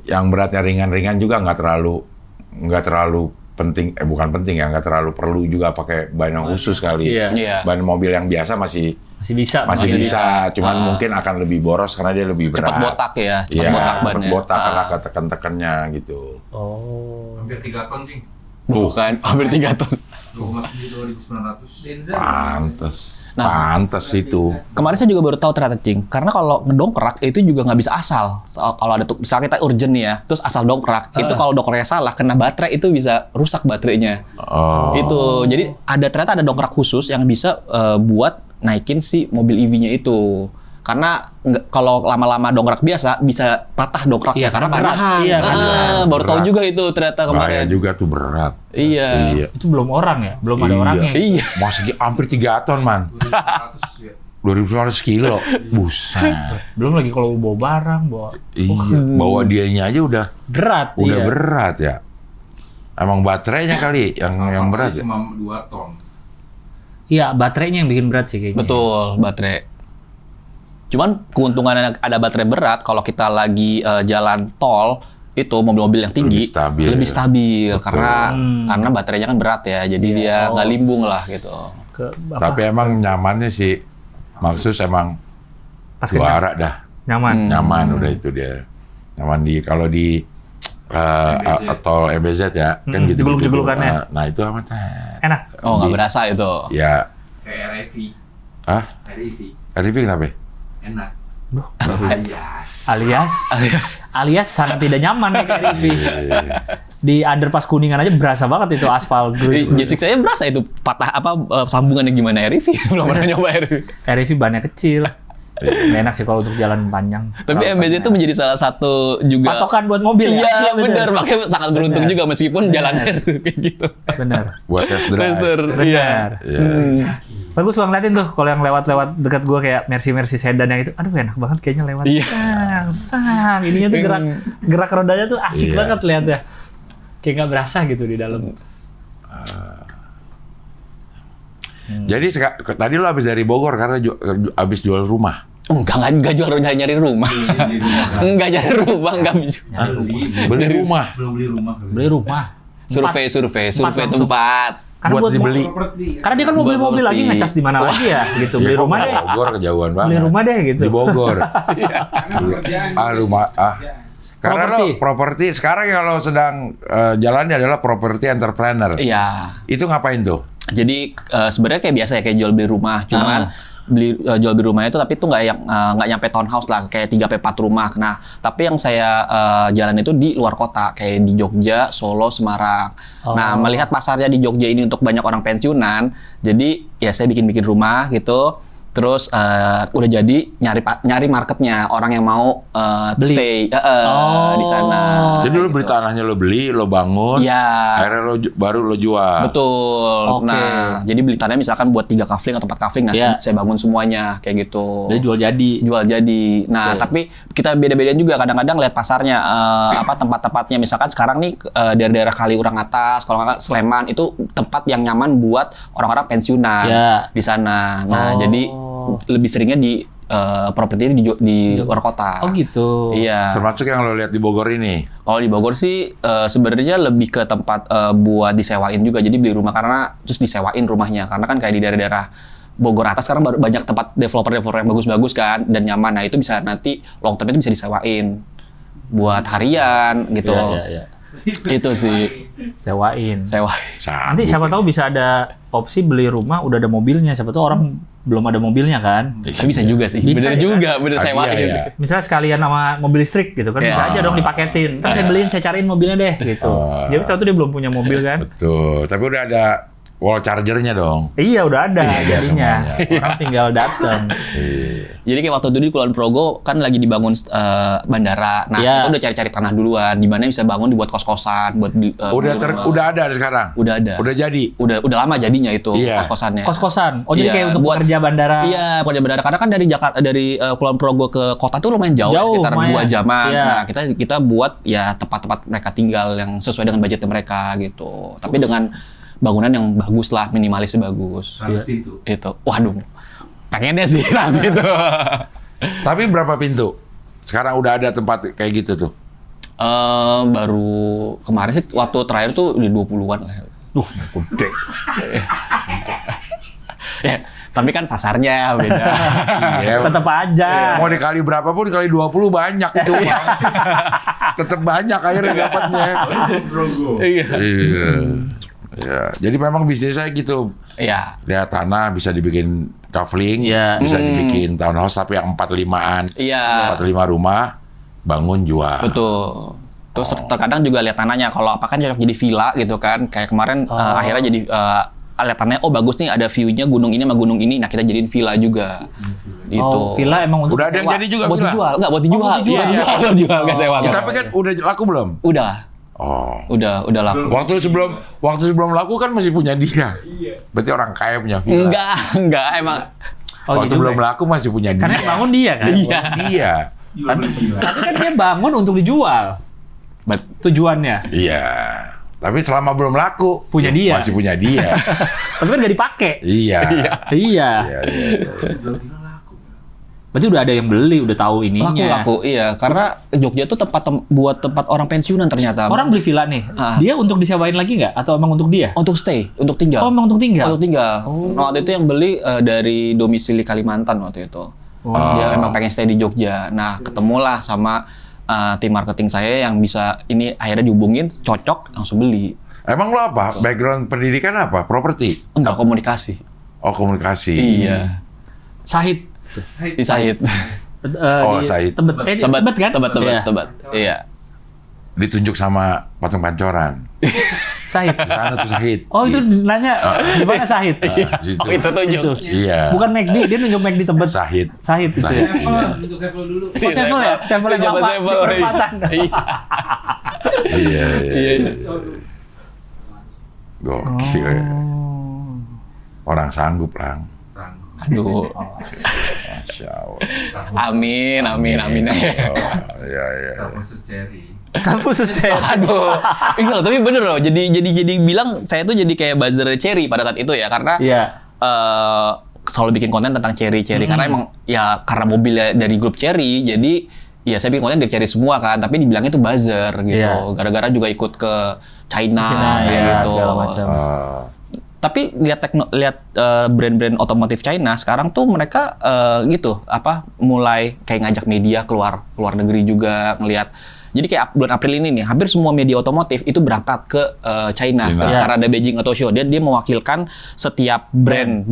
yang beratnya ringan-ringan juga nggak terlalu penting, bukan penting ya, nggak terlalu perlu juga pakai ban yang khusus kali. Iya. Iya. Ban mobil yang biasa masih Masih bisa. bisa, cuman mungkin akan lebih boros karena dia lebih berat. Cepat botak ya, cepat Iya, botak cepat bannya. botak karena ketekan-tekannya gitu. Oh. Hampir 3 ton, Cing. Bukan, hampir 3 ton. 2,900. Denza. Pantes itu. Kemarin saya juga baru tahu ternyata, Cing. Karena kalau ngedongkrak itu juga nggak bisa asal. Kalau ada tuh, misalnya kita urgent nih ya, terus asal dongkrak. Itu kalau dongkraknya salah, kena baterai itu bisa rusak baterainya. Oh. Itu. Jadi ternyata ada dongkrak khusus yang bisa buat naikin si mobil EV-nya itu. Karena kalau lama-lama dongkrak biasa bisa patah dongkraknya Iya, karena berat. panahan. Iya, kan. Baru tahu Berat. juga itu ternyata Bahaya kemarin. juga tuh berat. Iya. Itu belum orang ya? Belum ada Iya. orangnya. Iya. Masih hampir 3 ton, man. 2.900 ya. 2.500 kilo. Buset. Belum lagi kalau bawa barang, bawa Iya. Bawa dianya aja udah berat. iya. berat ya. Emang baterainya kali yang berat ya. Cuma 2 ton. Iya, baterainya yang bikin berat sih kayaknya. Betul, baterai. Cuman keuntungan ada baterai berat kalau kita lagi jalan tol itu mobil-mobil yang tinggi Lebih stabil. Betul. karena baterainya kan berat ya, jadi dia nggak limbung lah gitu. Tapi emang nyamannya sih, Maxus emang Pas juara dah. nyaman. Nyaman udah itu dia. Nyaman kalau di tol MBZ ya, kan gitu. Jegluk-jeglukannya. Nah itu amat. Enak. Oh nggak berasa itu. Ya. Kayak REV. Ah? RV kenapa? Enak. Alias sangat tidak nyaman nih kayak Rivi. Di underpass Kuningan aja berasa banget itu aspal J6 saya berasa itu patah sambungannya gimana RV? Belum pernah nyoba RV. RV bannya kecil. Nggak enak sih kalau untuk jalan panjang. Tapi MBZ itu menjadi salah satu juga patokan buat mobil. Iya, ya? benar. Makanya sangat beruntung Bener. juga meskipun jalannya kayak gitu. Bener. Buat test drive. Bener. Bagus Bang, liatin tuh kalau yang lewat dekat gua kayak Mercy sedan yang itu, aduh enak banget kayaknya lewat. Iya. Sang, ininya tuh gerak rodanya tuh asik Iya. banget lihatnya. Kayak nggak berasa gitu di dalam. Jadi tadi lo habis dari Bogor karena habis jual rumah. Enggak jual nyari rumah. Enggak nyari rumah, enggak Beli rumah. Belum beli rumah. Beli rumah. survei langsung. tempat. Karena buat buat dibeli. Karena dia kan mau beli Buat mobil lagi properti. ngecas di mana lagi ya gitu. Beli Ya, rumah kok deh. Bogor kejauhan banget. Beli rumah deh gitu. Di Bogor. Rumah. Karena lo properti sekarang kalau sedang jalannya adalah property entrepreneur. Iya. Itu ngapain tuh? Jadi sebenarnya kayak biasa ya kayak jual beli rumah, cuman jual beli rumah itu tapi itu nggak nyampe townhouse lah, kayak 3-4 rumah. Nah, tapi yang saya jalan itu di luar kota, kayak di Jogja, Solo, Semarang. Nah, melihat pasarnya di Jogja ini untuk banyak orang pensiunan, jadi ya saya bikin rumah gitu. Terus udah jadi nyari marketnya, orang yang mau Beli. stay di sana. Jadi lu beli tanahnya, lo beli, lo bangun, Iya. akhirnya baru lo jual. Betul. Oke. Nah, jadi beli tanahnya misalkan buat 3 kafling atau 4 kafling, nah Iya. saya bangun semuanya kayak gitu. Jadi jual jadi. Jual jadi. Nah, Oke. tapi kita beda-bedain juga kadang-kadang lihat pasarnya tempat-tempatnya. Misalkan sekarang nih daerah-daerah Kaliurang atas, kalau nggak Sleman itu tempat yang nyaman buat orang-orang pensiunan Ya. di sana. Nah, Oh. jadi lebih seringnya di properti ini di luar kota. Oh gitu. Iya. Termasuk yang lo lihat di Bogor ini. Kalau di Bogor sih sebenarnya lebih ke tempat buat disewain juga. Jadi beli rumah karena terus disewain rumahnya. Karena kan kayak di daerah-daerah Bogor atas sekarang baru banyak tempat developer yang bagus-bagus kan dan nyaman. Nah, itu bisa nanti long term itu bisa disewain buat harian gitu. Iya. Itu sih Sewain. sewain. Nanti siapa tahu bisa ada opsi beli rumah udah ada mobilnya. Siapa tahu orang belum ada mobilnya kan. Tapi bisa juga sih. Bisa Bener ya? juga, bener sewain. Iya. Misalnya sekalian sama mobil listrik gitu kan, Iya. bisa aja dong dipaketin. Ntar saya beliin, saya cariin mobilnya deh gitu. Oh. Jadi satu dia belum punya mobil kan. Betul. Tapi udah ada wall chargernya dong. Iya udah ada Iya, jadinya. semuanya. Orang tinggal datang. Jadi kayak waktu itu di Kulon Progo kan lagi dibangun bandara. Nah, Iya. kita udah cari-cari tanah duluan di mana bisa bangun dibuat kos-kosan, buat Udah ada sekarang. udah ada. Udah jadi. Udah lama jadinya itu Iya. kos-kosannya. Kos-kosan. Oh jadi Iya, kayak untuk buat- pekerja bandara. Iya, pekerja bandara karena kan dari Jakarta dari Kulon Progo ke kota tuh lumayan jauh, Jauh, sekitar lumayan. 2 jaman. Iya. Nah, kita buat ya tempat-tempat mereka tinggal yang sesuai dengan budget mereka gitu. Tapi dengan bangunan yang bagus lah, minimalisnya bagus. Harus itu. Itu. Waduh. Pengennya sih langsung itu. Tapi berapa pintu? Sekarang udah ada tempat kayak gitu tuh. Baru kemarin sih waktu terakhir tuh di 20-an lah. Gede. Ya, tapi kan pasarnya beda. Iya. Tetap aja. Mau dikali berapa pun dikali 20 banyak itu. Bang. Tetap banyak akhirnya dapatnya. Iya. Iya. Ya, jadi memang bisnis saya gitu. Iya. Lihat tanah bisa dibikin kafling, Iya. bisa dibikin townhouse tapi yang 45-an. Iya. 45 rumah, bangun jual. Betul. Terus terkadang juga lihat tanahnya kalau apa kan cocok jadi villa gitu kan. Kayak kemarin akhirnya jadi lihat tanahnya oh bagus nih ada view-nya gunung ini sama gunung ini. Nah, kita jadiin villa juga. Gitu. Oh, villa emang untuk Udah ada yang sewa. jadi juga buat villa. dijual, enggak buat dijual. buat dijual. Iya, buat dijual, enggak sewa. Ya, nggak tapi sewa. kan udah laku belum? Udah. Oh. Udah laku. Waktu sebelum laku kan masih punya dia. Berarti orang kaya punya villa. Enggak, emang. Oh, Waktu gitu belum juga. laku masih punya dia. Karena yang bangun dia kan. Iya. Dia. Tapi kan dia bangun untuk dijual. Tujuannya. Iya. Tapi selama belum laku Punya dia. Masih punya dia. Tapi kan nggak dipakai. Iya. Iya. Iya. Berarti udah ada yang beli, udah tahu ininya. Laku, iya. Karena Jogja tuh buat tempat orang pensiunan ternyata. Orang beli villa nih, Ah. dia untuk disewain lagi nggak? Atau emang untuk dia? Untuk stay, untuk tinggal. Oh, emang untuk tinggal? Untuk tinggal. Nah, waktu itu yang beli dari domisili Kalimantan waktu itu. Dia emang pengen stay di Jogja. Nah, ketemulah sama tim marketing saya yang bisa ini akhirnya dihubungin, cocok, langsung beli. Emang lo apa? Background pendidikan apa? Properti? Enggak komunikasi. Oh, komunikasi. Iya. Sahid. Di Sahid. Oh, Sahid. Tebet. Tebet kan? Iya. Tebet. Iya. Ditunjuk sama patung pancoran. Sahid. Di sana tuh Sahid. Oh, itu nanya di mana Sahid? Di situ. Oh, itu tunjuk. Iya. Bukan McD, dia nunjuk McD Tebet. Sahid. Sahid itu Sahid. ya. Iya. Untuk sevel dulu. Oh, Sevel ya? Sevel yang Zaman lama Sevel, di perempatan. Iya. Iya. Gokil ya. Oh. Orang sanggup lang. Aduh. Masya Allah. Amin. Oh, iya. Staff khusus cherry. Staff khusus ya. Aduh. Iya loh, tapi bener loh. Jadi bilang saya tuh jadi kayak buzzer cherry pada saat itu ya karena Iya. selalu bikin konten tentang cherry karena emang ya karena mobilnya dari grup cherry jadi ya saya bikin konten dari cherry semua kan tapi dibilangnya itu buzzer gitu Iya. gara-gara juga ikut ke China, kayak ya, gitu. segala macam. Tapi lihat brand-brand otomotif China sekarang tuh mereka gitu mulai kayak ngajak media keluar negeri juga ngelihat. Jadi kayak bulan April ini nih hampir semua media otomotif itu berangkat ke China. Karena ada Beijing Auto Show. Dia mewakilkan setiap brand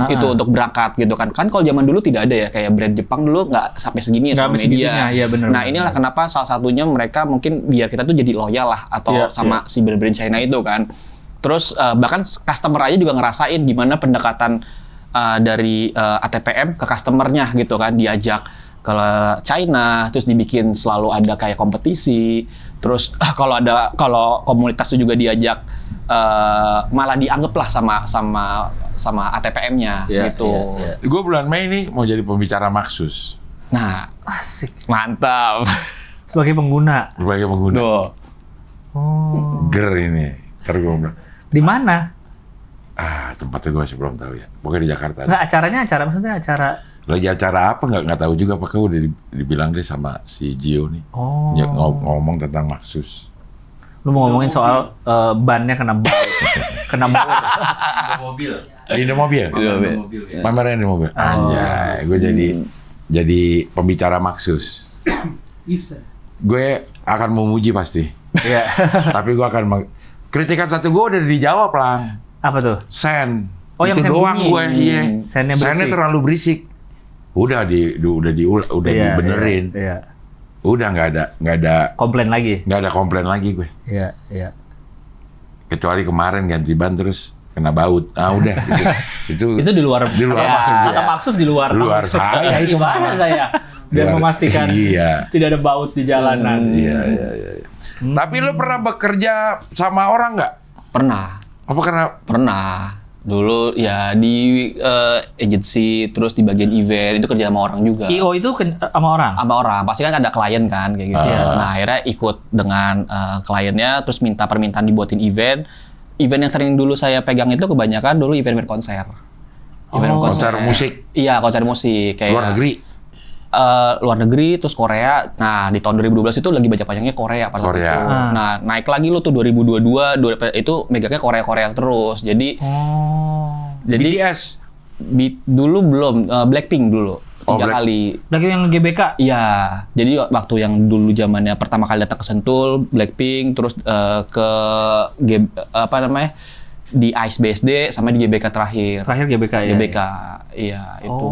itu untuk berangkat gitu kan. Kan kalau zaman dulu tidak ada ya kayak brand Jepang dulu nggak sampai segini ya sama media. Ya, bener, nah inilah kenapa salah satunya mereka mungkin biar kita tuh jadi loyal lah atau sama si brand-brand China itu kan. Terus bahkan customer aja juga ngerasain gimana pendekatan dari ATPM ke customernya gitu kan, diajak ke China, terus dibikin selalu ada kayak kompetisi, terus kalau komunitas itu juga diajak malah dianggap lah sama ATPM-nya gitu. Gue bulan Mei ini mau jadi pembicara Maxus. Nah, Asik. mantap. Sebagai pengguna. Sebagai pengguna. Tuh. Oh. Ger ini. Ntar gue bilang, Di mana? tempatnya gue masih belum tahu ya. Pokoknya di Jakarta. Nggak, maksudnya acara. Lagi acara apa nggak tahu juga. Pakai udah dibilang deh sama si Gio nih. Oh. Ya, ngomong tentang Maxus. Lu mau ngomongin soal bannya kena bau. Kena bau. Mobil. Ini mobil. Mobil ya. Pameran di mobil. Anjay, gue jadi pembicara Maxus. Gue akan memuji pasti. Iya. Tapi gue akan kritikan satu gue udah dijawab lang. Apa tuh? Sen. Oh, yang itu sen doang bunyi. gue. Iya. Sennya berisik. Sennya terlalu berisik. Udah dibenerin. Iya. Udah nggak ada Komplain lagi. komplain lagi gue. Iya. Kecuali kemarin ganti ban terus kena baut. Udah itu Itu di luar. Di luar. Kata Maxus di luar. Di luar saya itu. Gimana saya? Biar Luar. memastikan Iya. tidak ada baut di jalanan. Iya. Tapi lu pernah bekerja sama orang nggak? Pernah. Apa karena Pernah. Dulu ya di agency, terus di bagian event, itu kerja sama orang juga. IO itu sama orang? Sama orang, pasti kan ada klien kan, kayak gitu. Nah akhirnya ikut dengan kliennya, terus minta permintaan dibuatin event. Event yang sering dulu saya pegang itu kebanyakan dulu event konser. konser musik Iya, konser musik. Kayak luar negeri? luar negeri, terus Korea. Nah, di tahun 2012 itu lagi banyak-banyaknya Korea pada waktu Korea. itu. Nah, naik lagi lu tuh 2022 itu megangnya Korea terus. Jadi BTS? dulu belum Blackpink dulu. 3 kali. Lagi yang GBK? Iya. Jadi waktu yang dulu zamannya pertama kali datang ke Sentul, Blackpink, terus ke di Ice BSD sama di GBK terakhir. Terakhir GBK ya? GBK, iya itu.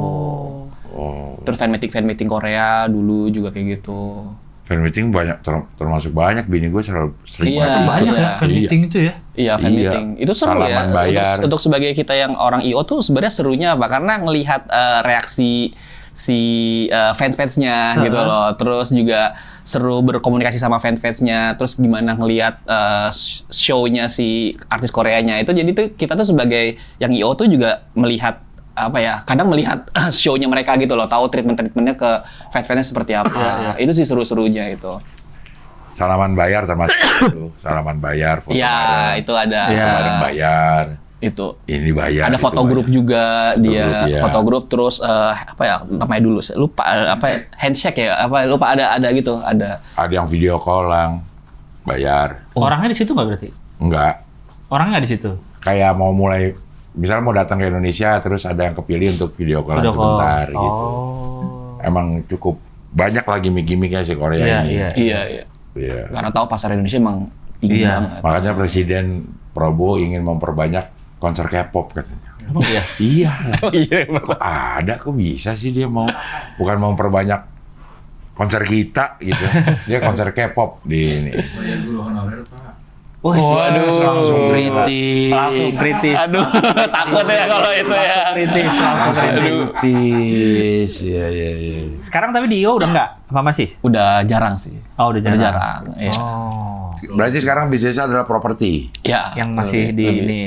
Terus fan meeting Korea dulu juga kayak gitu. Fan meeting banyak, termasuk banyak. Bini gue sering Iya, Banyak ya fan meeting itu ya? Iya, fan Iya. meeting. Itu seru Salaman ya. bayar. Untuk sebagai kita yang orang IO tuh sebenarnya serunya apa? Karena ngelihat reaksi si fans-fansnya gitu loh. Terus juga seru berkomunikasi sama fans-fansnya. Terus gimana ngelihat show-nya si artis Koreanya. Itu jadi tuh kita tuh sebagai yang IO tuh juga melihat kadang melihat show-nya mereka gitu loh, tahu treatment-treatmentnya ke fans-fansnya seperti apa. Itu sih seru-serunya itu. Salaman bayar termasuk itu. Salaman bayar, foto Iya, bareng. itu ada. Bareng bayar. Itu. Ini bayar. Ada itu foto grup bayar. juga dia, grup, iya. foto grup terus namanya dulu saya lupa handshake ya, lupa ada gitu, ada. Ada yang video call lang, bayar. Orangnya di situ nggak berarti? Enggak. Orangnya nggak di situ? Kayak mau mulai, misalnya mau datang ke Indonesia, terus ada yang kepilih untuk video call sebentar gitu. Emang cukup banyak lagi gimmick-gimmicknya si Korea ini. Iya. Karena tahu pasar Indonesia emang tinggi banget. Makanya Presiden Prabowo ingin memperbanyak konser K-pop katanya. Iya. Iya. Kok ada, kok bisa sih dia bukan mau memperbanyak konser kita gitu. Dia konser K-pop di ini. Bayar guru honorer, Pak. Waduh, langsung kritis. Langsung kritis. Aduh, takut ya kalau itu ya. Langsung kritis. Kritis. Iya. Sekarang tapi di IO udah nggak? Apa masih? Udah jarang sih. Oh, udah jarang. Iya. Oh. Berarti sekarang bisnisnya adalah properti. Ya, Yang masih di ini.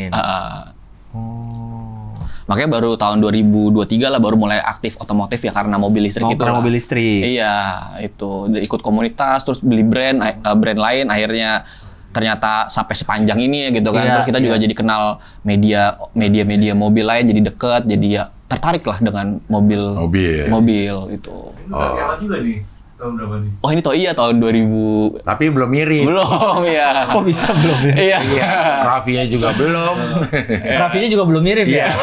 Makanya baru tahun 2023 lah baru mulai aktif otomotif ya karena mobil listrik itu. Karena mobil listrik. Iya, itu ikut komunitas terus beli brand lain akhirnya ternyata sampai sepanjang ini ya gitu kan. Iya, Terus kita juga jadi kenal media mobil lain, jadi deket, jadi ya tertarik lah dengan mobil itu. Kiamat juga nih. Tahun berapa nih? Oh ini tahun 2000. Tapi belum mirip. Belum ya. Kok bisa belum ya? Iya. Raffinya juga belum. Raffinya juga belum mirip ya?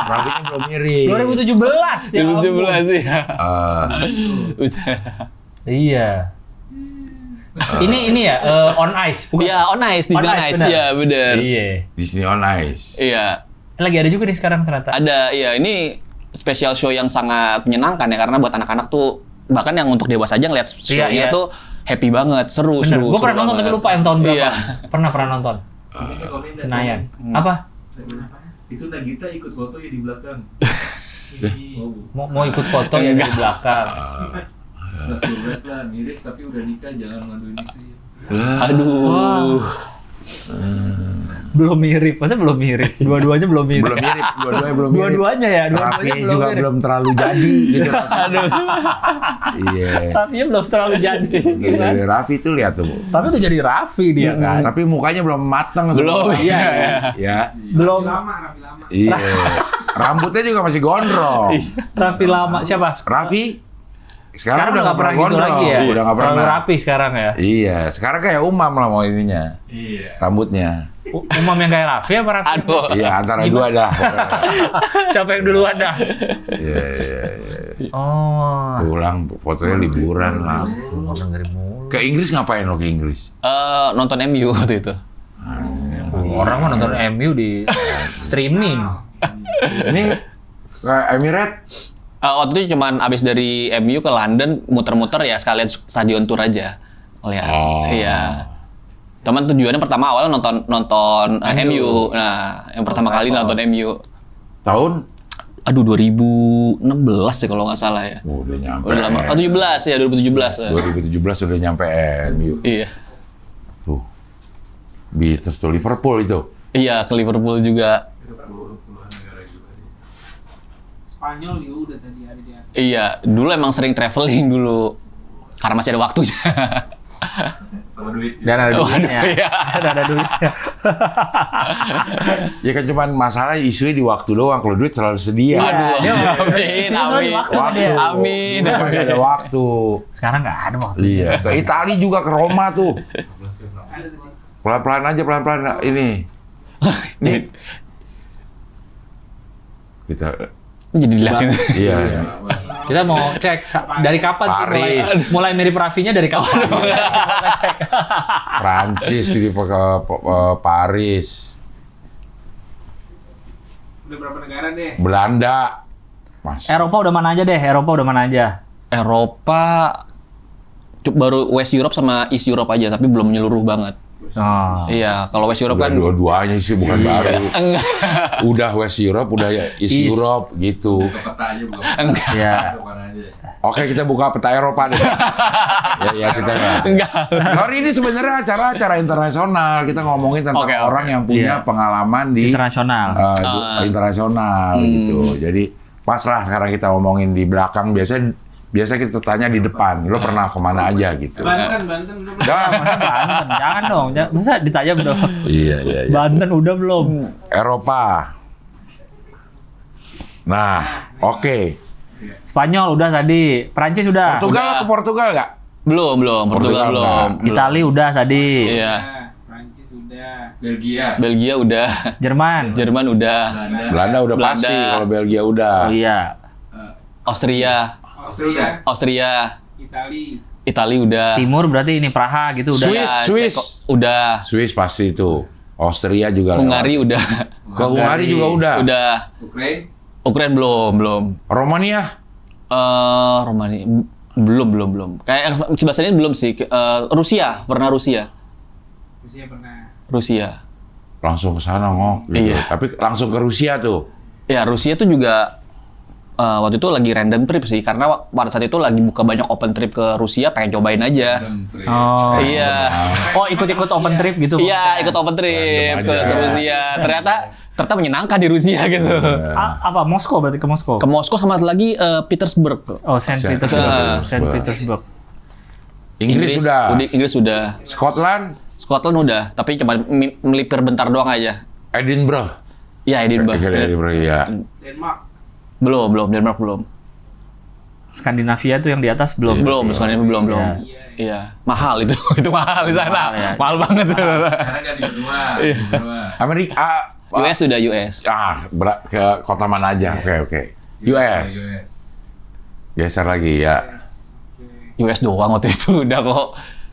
Raffinya belum mirip. 2017 ya. 2017 ya. Iya. Ini ya on ice. Bukan? Iya, on ice, Disney on ice. benar. Iya, benar. Iya. Disney on Ice. Iya. Lagi ada juga nih sekarang ternyata. Ada, iya ini special show yang sangat menyenangkan ya karena buat anak-anak tuh bahkan yang untuk dewasa aja ngeliat show-nya Iya. tuh happy banget, seru. Gue pernah nonton tapi lupa yang tahun berapa. Iya. Pernah nonton. Senayan. Apa? Itu Nagita ikut foto ya di belakang. Mau ikut foto ya di belakang. Mas 12 lah, mirip tapi udah nikah, jangan manduin istri. Aduh. Belum mirip, masa belum mirip? Dua-duanya belum mirip. Belum mirip, dua-duanya belum mirip. Dua-duanya ya, Raffi dua-duanya belum juga mirip. belum terlalu jadi gitu. Aduh. Iya. Raffinya belum terlalu jadi. Kan? Raffi tuh lihat tuh. Tapi udah jadi Raffi dia kan. Tapi mukanya belum matang. Belum, semua. iya. Ya. Belum. Rapi lama. Iya. Rambutnya juga masih gondrong. Raffi lama siapa? Raffi Sekarang udah nggak pernah gitu gondrong. lagi ya. Udah nggak Selalu pernah. rapi sekarang ya. Iya, sekarang kayak Umam lah mau ininya. Iya. Rambutnya. Umam yang kayak Raffi apa Raffi? Aduh. Iya, antara dua dah. pokoknya. Siapa yang duluan dah? Iya, iya, iya. Oh. Pulang fotonya liburan lah. Mau dengerin mulu. Ke Inggris ngapain lo ke Inggris? Nonton MU waktu itu. Orang mah nonton MU di streaming. Ini ke Emirates. Waktu itu cuman abis dari MU ke London muter-muter ya sekalian stadion tour aja. Lihat. Oh. Iya. Teman tujuannya pertama awalnya nonton MU. Nah, yang pertama kali nonton MU. Tahun? Aduh 2016 ya kalau nggak salah ya. Udah nyampe. Udah lama. Oh, 17 ya 2017. 2017 udah nyampe MU. Iya. Tuh. Beatles tuh Liverpool itu. Iya, ke Liverpool juga. Puluhan negara juga. Spanyol ya udah tadi ada di atas. Iya, dulu emang sering traveling dulu. Karena masih ada waktunya. Sama duit. Dan ada Waduh, duitnya. iya. Dan ada duitnya. Ya kan cuman masalah isunya di waktu doang. Kalau duit selalu sedia. Aduh, dia amin, isinya amin. di waktu dia. Amin. Dulu masih ada waktu. Sekarang nggak ada waktu. Iya. Ke Italia juga ke Roma tuh. Ada tadi. Pelan-pelan aja, pelan-pelan. Nah, ini. Nih. Kita. Jadi dilihatin. Iya. Kita mau cek dari kapan sih Paris. mulai mirip Raffinya dari kapan? Kita cek. Prancis gitu ke Paris. Udah berapa negara deh? Belanda. Mas. Eropa udah mana aja deh? Eropa udah mana aja? Eropa baru West Europe sama East Europe aja, tapi belum menyeluruh banget. Oh. Iya, kalau West Europe Udah kan dua-duanya sih bukan baru. enggak. Udah West Europe, udah East East. Europe gitu. Ke peta aja bukan. Enggak. Iya. Bukan aja. Oke, kita buka peta Eropa deh. ya kita Enggak. Hari ini sebenarnya acara internasional. Kita ngomongin tentang Oke, orang yang punya Iya. pengalaman di Internasional. internasional gitu. Jadi pas lah sekarang kita ngomongin di belakang. Biasa kita tanya di depan. Lo pernah kemana aja gitu. Banten belum. Dah. Masa Banten? Jangan dong. Masa ditanya belum? Iya. Banten udah belum? Eropa. Nah, oke. Spanyol udah tadi. Prancis udah. Portugal Udah. ke Portugal nggak? Belum, Portugal Portugal belum. Itali udah tadi. Iya. Prancis udah. Belgia. Belgia udah, Jerman. Jerman udah, Belanda udah Belanda. pasti. Kalau Belgia udah. Oh iya. Austria, Austria. Itali. Itali udah. Timur berarti ini Praha gitu udah. Swiss. Ceko udah. Swiss pasti itu. Austria juga. Hungari udah. Ke Hungari juga udah. Udah. Ukraine. Ukraina belum. Romania. Romania belum. Kayak sebelah sini belum sih. Rusia, pernah Rusia. Rusia pernah. Rusia. Langsung ke sana ngok. Gitu. Iya. Tapi langsung ke Rusia tuh. Ya, Rusia tuh juga waktu itu lagi random trip sih, karena pada saat itu lagi buka banyak open trip ke Rusia, pengen cobain aja. Oh. Iya. Oh ikut-ikut open trip gitu. Iya, ikut open trip Random ke aja. Rusia. Ternyata menyenangkan di Rusia gitu. Apa Moskow berarti ke Moskow? Ke Moskow sama lagi Petersburg. Oh Saint Saint Petersburg. Petersburg. Saint Petersburg. Inggris sudah. Inggris sudah. Scotland. Scotland udah, tapi cuma melipir bentar doang aja. Edinburgh. Iya, Edinburgh. Edinburgh ya. Denmark. Belum, Denmark belum. Skandinavia tuh yang di atas belum. Belum, sekarang belum. Iya. Iya, mahal itu. Itu mahal di sana. Mahal, ya. Mahal banget. Karena ganti benua. Amerika. US sudah US. Ke kota mana aja? Oke. US. Geser lagi ya. US doang waktu itu udah kok.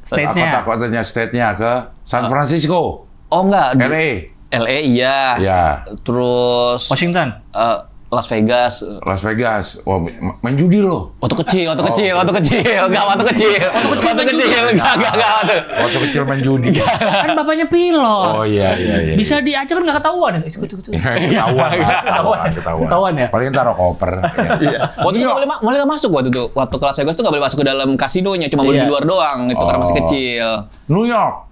State-nya. Kota-kotanya state-nya ke San Francisco. Oh enggak, LA. LA iya. Ya. Terus Washington. Las Vegas. Las Vegas. Wah, main judi lo. Waktu kecil. Enggak, waktu kecil. Waktu kecil main judi. Kan bapaknya pilot. Oh iya. Bisa diajak kan nggak ketahuan. Ketahuan ya. Paling taruh koper. Waktu itu nggak masuk waktu itu. Waktu ke Las Vegas tuh nggak boleh masuk ke dalam kasinonya, cuma boleh di luar doang. Itu karena masih kecil. New York.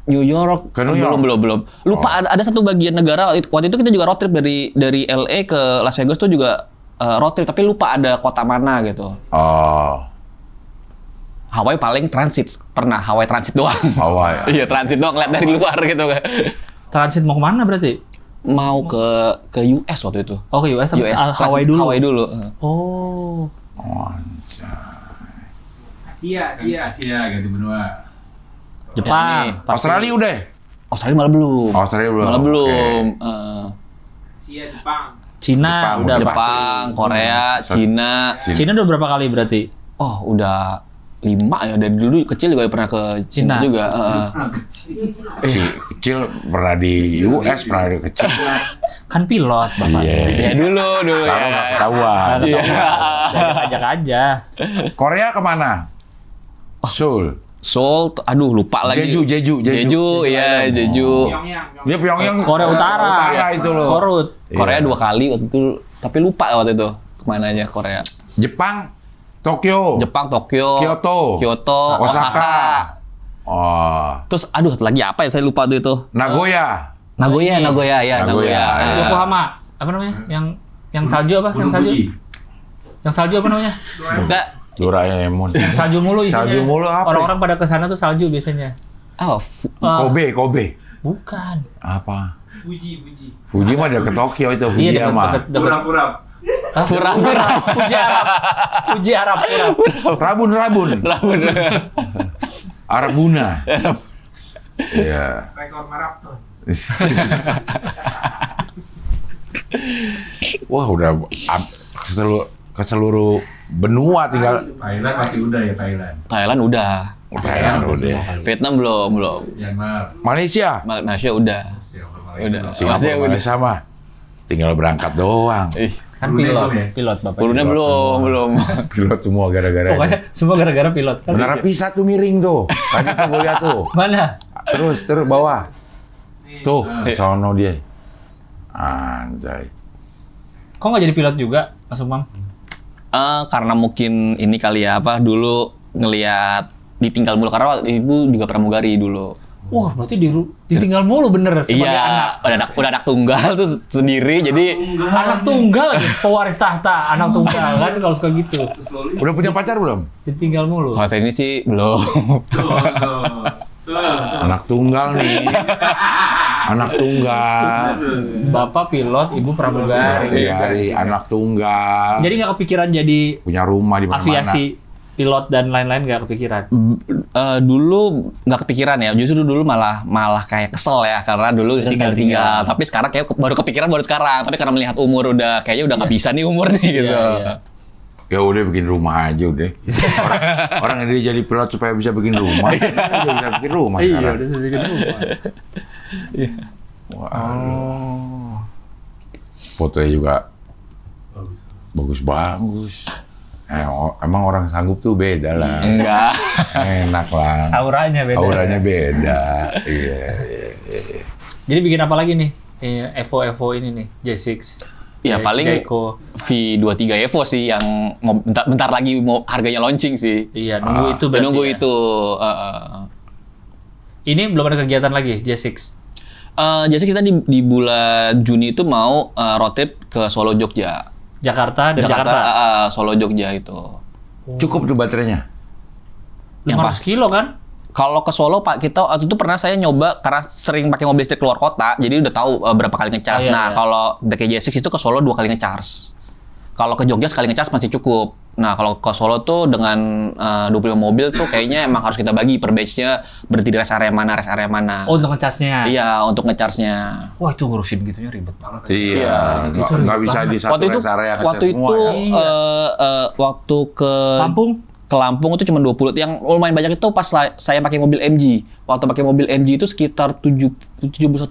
Ke New York. Belum. Lupa ada satu bagian negara waktu itu kita juga road trip dari LA ke Las Vegas tuh juga road trip, tapi lupa ada kota mana gitu. Hawaii paling transit, pernah Hawaii transit doang. Hawaii. Iya, transit doang, lihat dari luar gitu kan. Transit mau kemana berarti? Mau ke US waktu itu. Oh, ke US, Hawaii dulu. Hawaii dulu. Oh. Asia. ganti benua. Jepang. Australia udah. Australia malah belum. Malah belum. Asia, Jepang. Cina udah Jepang, Korea, Cina. Cina udah berapa kali berarti? Oh, udah 5 ya. Dari dulu kecil juga pernah ke Cina juga. Kecil pernah di US, pernah di kecil. Kan pilot bapaknya. Ya dulu. Baru nggak ketahuan. Ajak aja. Korea kemana? Seoul. Seoul, aduh lupa lagi. Jeju. Iya, Jeju. Dia Pyongyang. Korea Utara itu loh. Korut. Korea 2 kali waktu itu, tapi lupa waktu itu kemananya Korea. Jepang, Tokyo. Kyoto. Osaka. Terus aduh lagi apa ya, saya lupa tuh itu. Nagoya. Nagoya. Yokohama. Apa namanya? Yang salju apa? Yang salju apa namanya? Enggak. Doraemon. Salju mulu isinya. Salju mulu apa? Orang-orang pada kesana tuh salju biasanya. Kobe. Bukan. Apa? Fuji. Mah dia ke Tokyo itu. Iya, Fujiyama. Pura-pura. Fuji Arab. Rabun. Arabuna. Iya. Rekor maraton. Wah, udah ke seluruh benua tinggal. Thailand pasti udah ya, Thailand udah. Vietnam belum. Myanmar. Malaysia. Malaysia udah. Udah. Singapura, Malaysia mah tinggal berangkat doang. Kan pilot bapak. Turunnya belum. Pilot semua gara-gara. Pokoknya semua gara-gara pilot. Kan Benar pisah tuh miring tuh. Tadi tuh gue lihat tuh. mana? Terus bawah. Tuh, sono dia. Anjay. Kok nggak jadi pilot juga, Mas Umam? Karena mungkin ini kali ya, dulu ngelihat ditinggal mulu, karena ibu juga pramugari dulu. Wah, berarti ditinggal mulu bener sebagai anak. Udah anak tunggal tuh sendiri, jadi anak tunggal aja, pewaris tahta, anak tunggal kan kalau suka gitu. Udah punya pacar belum? Ditinggal mulu. Soal saya ini sih belum. Anak tunggal nih. Anak tunggal. Bapak pilot, ibu pramugari. Anak tunggal. Jadi nggak kepikiran jadi punya rumah di mana-mana. Aviasi, pilot dan lain-lain nggak kepikiran? Dulu nggak kepikiran ya, justru dulu malah kayak kesel ya, karena dulu tinggal. Tapi sekarang kayak baru kepikiran sekarang. Tapi karena melihat umur kayaknya udah nggak bisa nih umur nih gitu. Iya. Ya udah bikin rumah aja udah. Orang yang dia jadi pilot supaya bisa bikin rumah. Dia bisa bikin rumah sekarang. Iya, udah bisa bikin rumah. Wah. Fotonya juga bagus. Emang orang sanggup tuh beda lah. Enggak. Enak lah. Auranya beda. Iya. Jadi bikin apa lagi nih? Evo ini nih, J6. Ya paling V23 Evo sih yang bentar lagi mau harganya launching sih. Iya, nunggu itu berarti. Nunggu ya? itu. Ini belum ada kegiatan lagi J6. Jadi kita di bulan Juni itu mau road trip ke Solo, Jogja. Jakarta. Solo, Jogja itu. Cukup tuh baterainya? 500 kilo kan? Kalau ke Solo Pak, kita waktu itu pernah saya nyoba karena sering pakai mobil listrik keluar kota, jadi udah tahu berapa kali ngecas. Kalau DK-J6 itu ke Solo 2 kali ngecas. Kalau ke Jogja sekali ngecas masih cukup. Nah, kalau ke Solo tuh dengan 25 mobil tuh kayaknya emang harus kita bagi per batch-nya, berhenti di rest area mana. Oh, untuk ngecasnya? Iya, untuk ngecasnya. Wah, itu ngurusin gitunya ribet banget. Iya, nggak bisa di satu rest area ngecas semua ya. Waktu ke Lampung itu cuma 20. Yang lumayan banyak itu pas saya pakai mobil MG. Waktu pakai mobil MG itu sekitar 71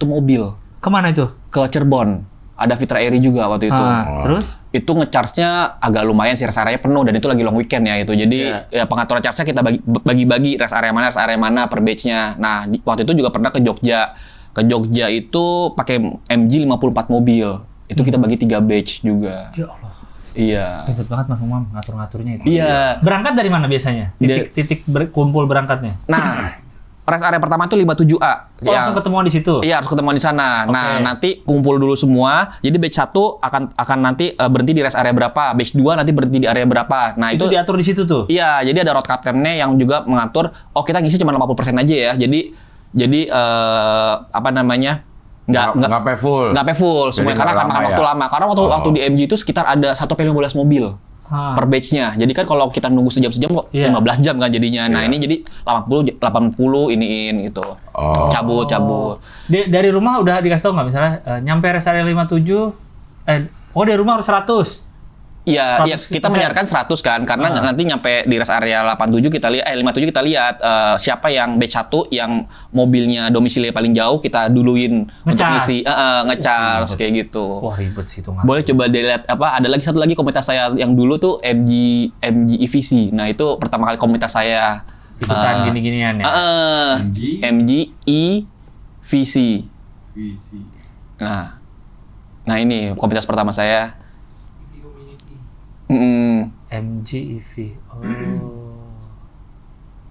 mobil. Kemana itu? Ke Cirebon. Ada Fitra Airi juga waktu itu. Terus? Itu nge-charge-nya agak lumayan sih, rest area penuh dan itu lagi long weekend ya itu. Jadi ya pengaturan charge-nya kita bagi-bagi rest area mana per batch-nya. Nah, waktu itu juga pernah ke Jogja. Ke Jogja itu pakai MG 54 mobil. Itu kita bagi 3 batch juga. Ya Allah. Iya. Ribet banget Mas Umam ngatur-ngaturnya itu. Iya. Berangkat dari mana biasanya? Titik kumpul berangkatnya? Nah, rest area pertama itu 57A. Oh, langsung ketemuan di situ? Iya, harus ketemuan di sana. Oke. Nah, nanti kumpul dulu semua. Jadi batch 1 akan nanti berhenti di rest area berapa. Batch 2 nanti berhenti di area berapa. Nah, itu diatur di situ tuh? Iya, jadi ada road captain-nya yang juga mengatur, oh kita ngisi cuma 50% aja ya. Jadi apa namanya? Nggak pay full. Nggak pay full. Semuanya karena akan makan waktu lama. Karena waktu di MG itu sekitar ada 1-15 mobil. Per batch-nya. Jadi kan kalau kita nunggu sejam-sejam kok 15 jam kan jadinya. Nah, ini jadi 80 iniin gitu. Cabut. Dari rumah udah dikasih tau nggak misalnya nyampe rest area 57 dari rumah harus 100. Iya, kita menyarankan 100 kan karena nanti nyampe di rest area 57 kita lihat 57 kita lihat siapa yang batch 1 yang mobilnya domisili paling jauh kita duluin untuk ngisi nge-charge kayak gitu. Wah, ribet sih itu. Boleh coba dilihat ada lagi satu lagi komunitas saya yang dulu tuh MG EVC. Nah, itu pertama kali komunitas saya ikutan gini-ginian ya. MG EVC. Nah ini komunitas pertama saya. MG EV.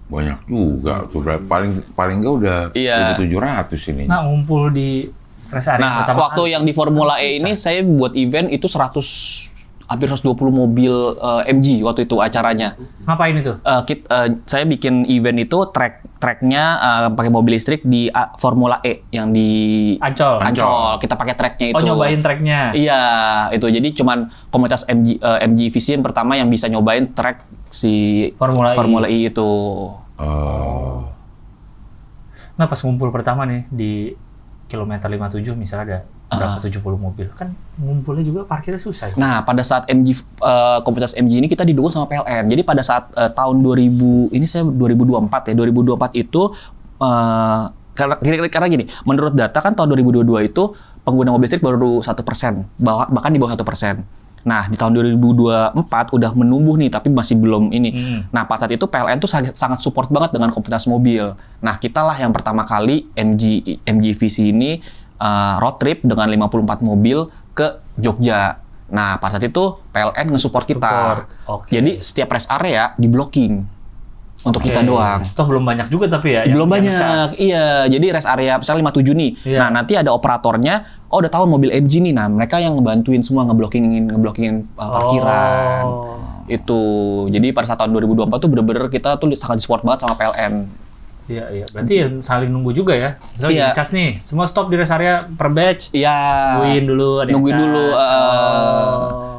Banyak juga tuh, paling nggak udah 1.700 ini. Nah, ngumpul di rest area pertama. Waktu yang di Formula E ini saya buat event itu hampir 120 mobil MG waktu itu acaranya. Ngapain itu? Saya bikin event itu tracknya pakai mobil listrik di Formula E yang di Ancol. Kita pakai tracknya itu. Oh, nyobain tracknya. Iya, itu jadi cuman komunitas MG Vision pertama yang bisa nyobain track si Formula E itu. Nah, pas ngumpul pertama nih di kilometer 57 misalnya ada berapa 70 mobil. Kan ngumpulnya juga parkirnya susah. Nah, pada saat komunitas MG ini kita didukung sama PLN. Jadi pada saat tahun 2000, ini saya 2024 ya. 2024 itu karena gini, menurut data kan tahun 2022 itu pengguna mobil listrik baru 1%, bahkan di bawah 1%. Nah, di tahun 2024 udah menumbuh nih, tapi masih belum ini. Nah, pada saat itu PLN tuh sangat support banget dengan komunitas mobil. Nah, kita lah yang pertama kali MG VC ini road trip dengan 54 mobil ke Jogja. Nah, pada saat itu PLN nge-support kita. Jadi, setiap rest area di-blocking untuk kita doang. Toh belum banyak juga tapi ya? Belum banyak, iya. Jadi rest area misalnya 57 nih. Nah, nanti ada operatornya, udah tahu mobil MG nih. Nah, mereka yang ngebantuin semua ngeblockingin parkiran. Itu. Jadi pada saat tahun 2024 tuh bener-bener kita tuh sangat support banget sama PLN. Iya. Berarti ya saling nunggu juga ya? Misalnya dicas nih, semua stop di rest area per batch. Iya. Nungguin dulu.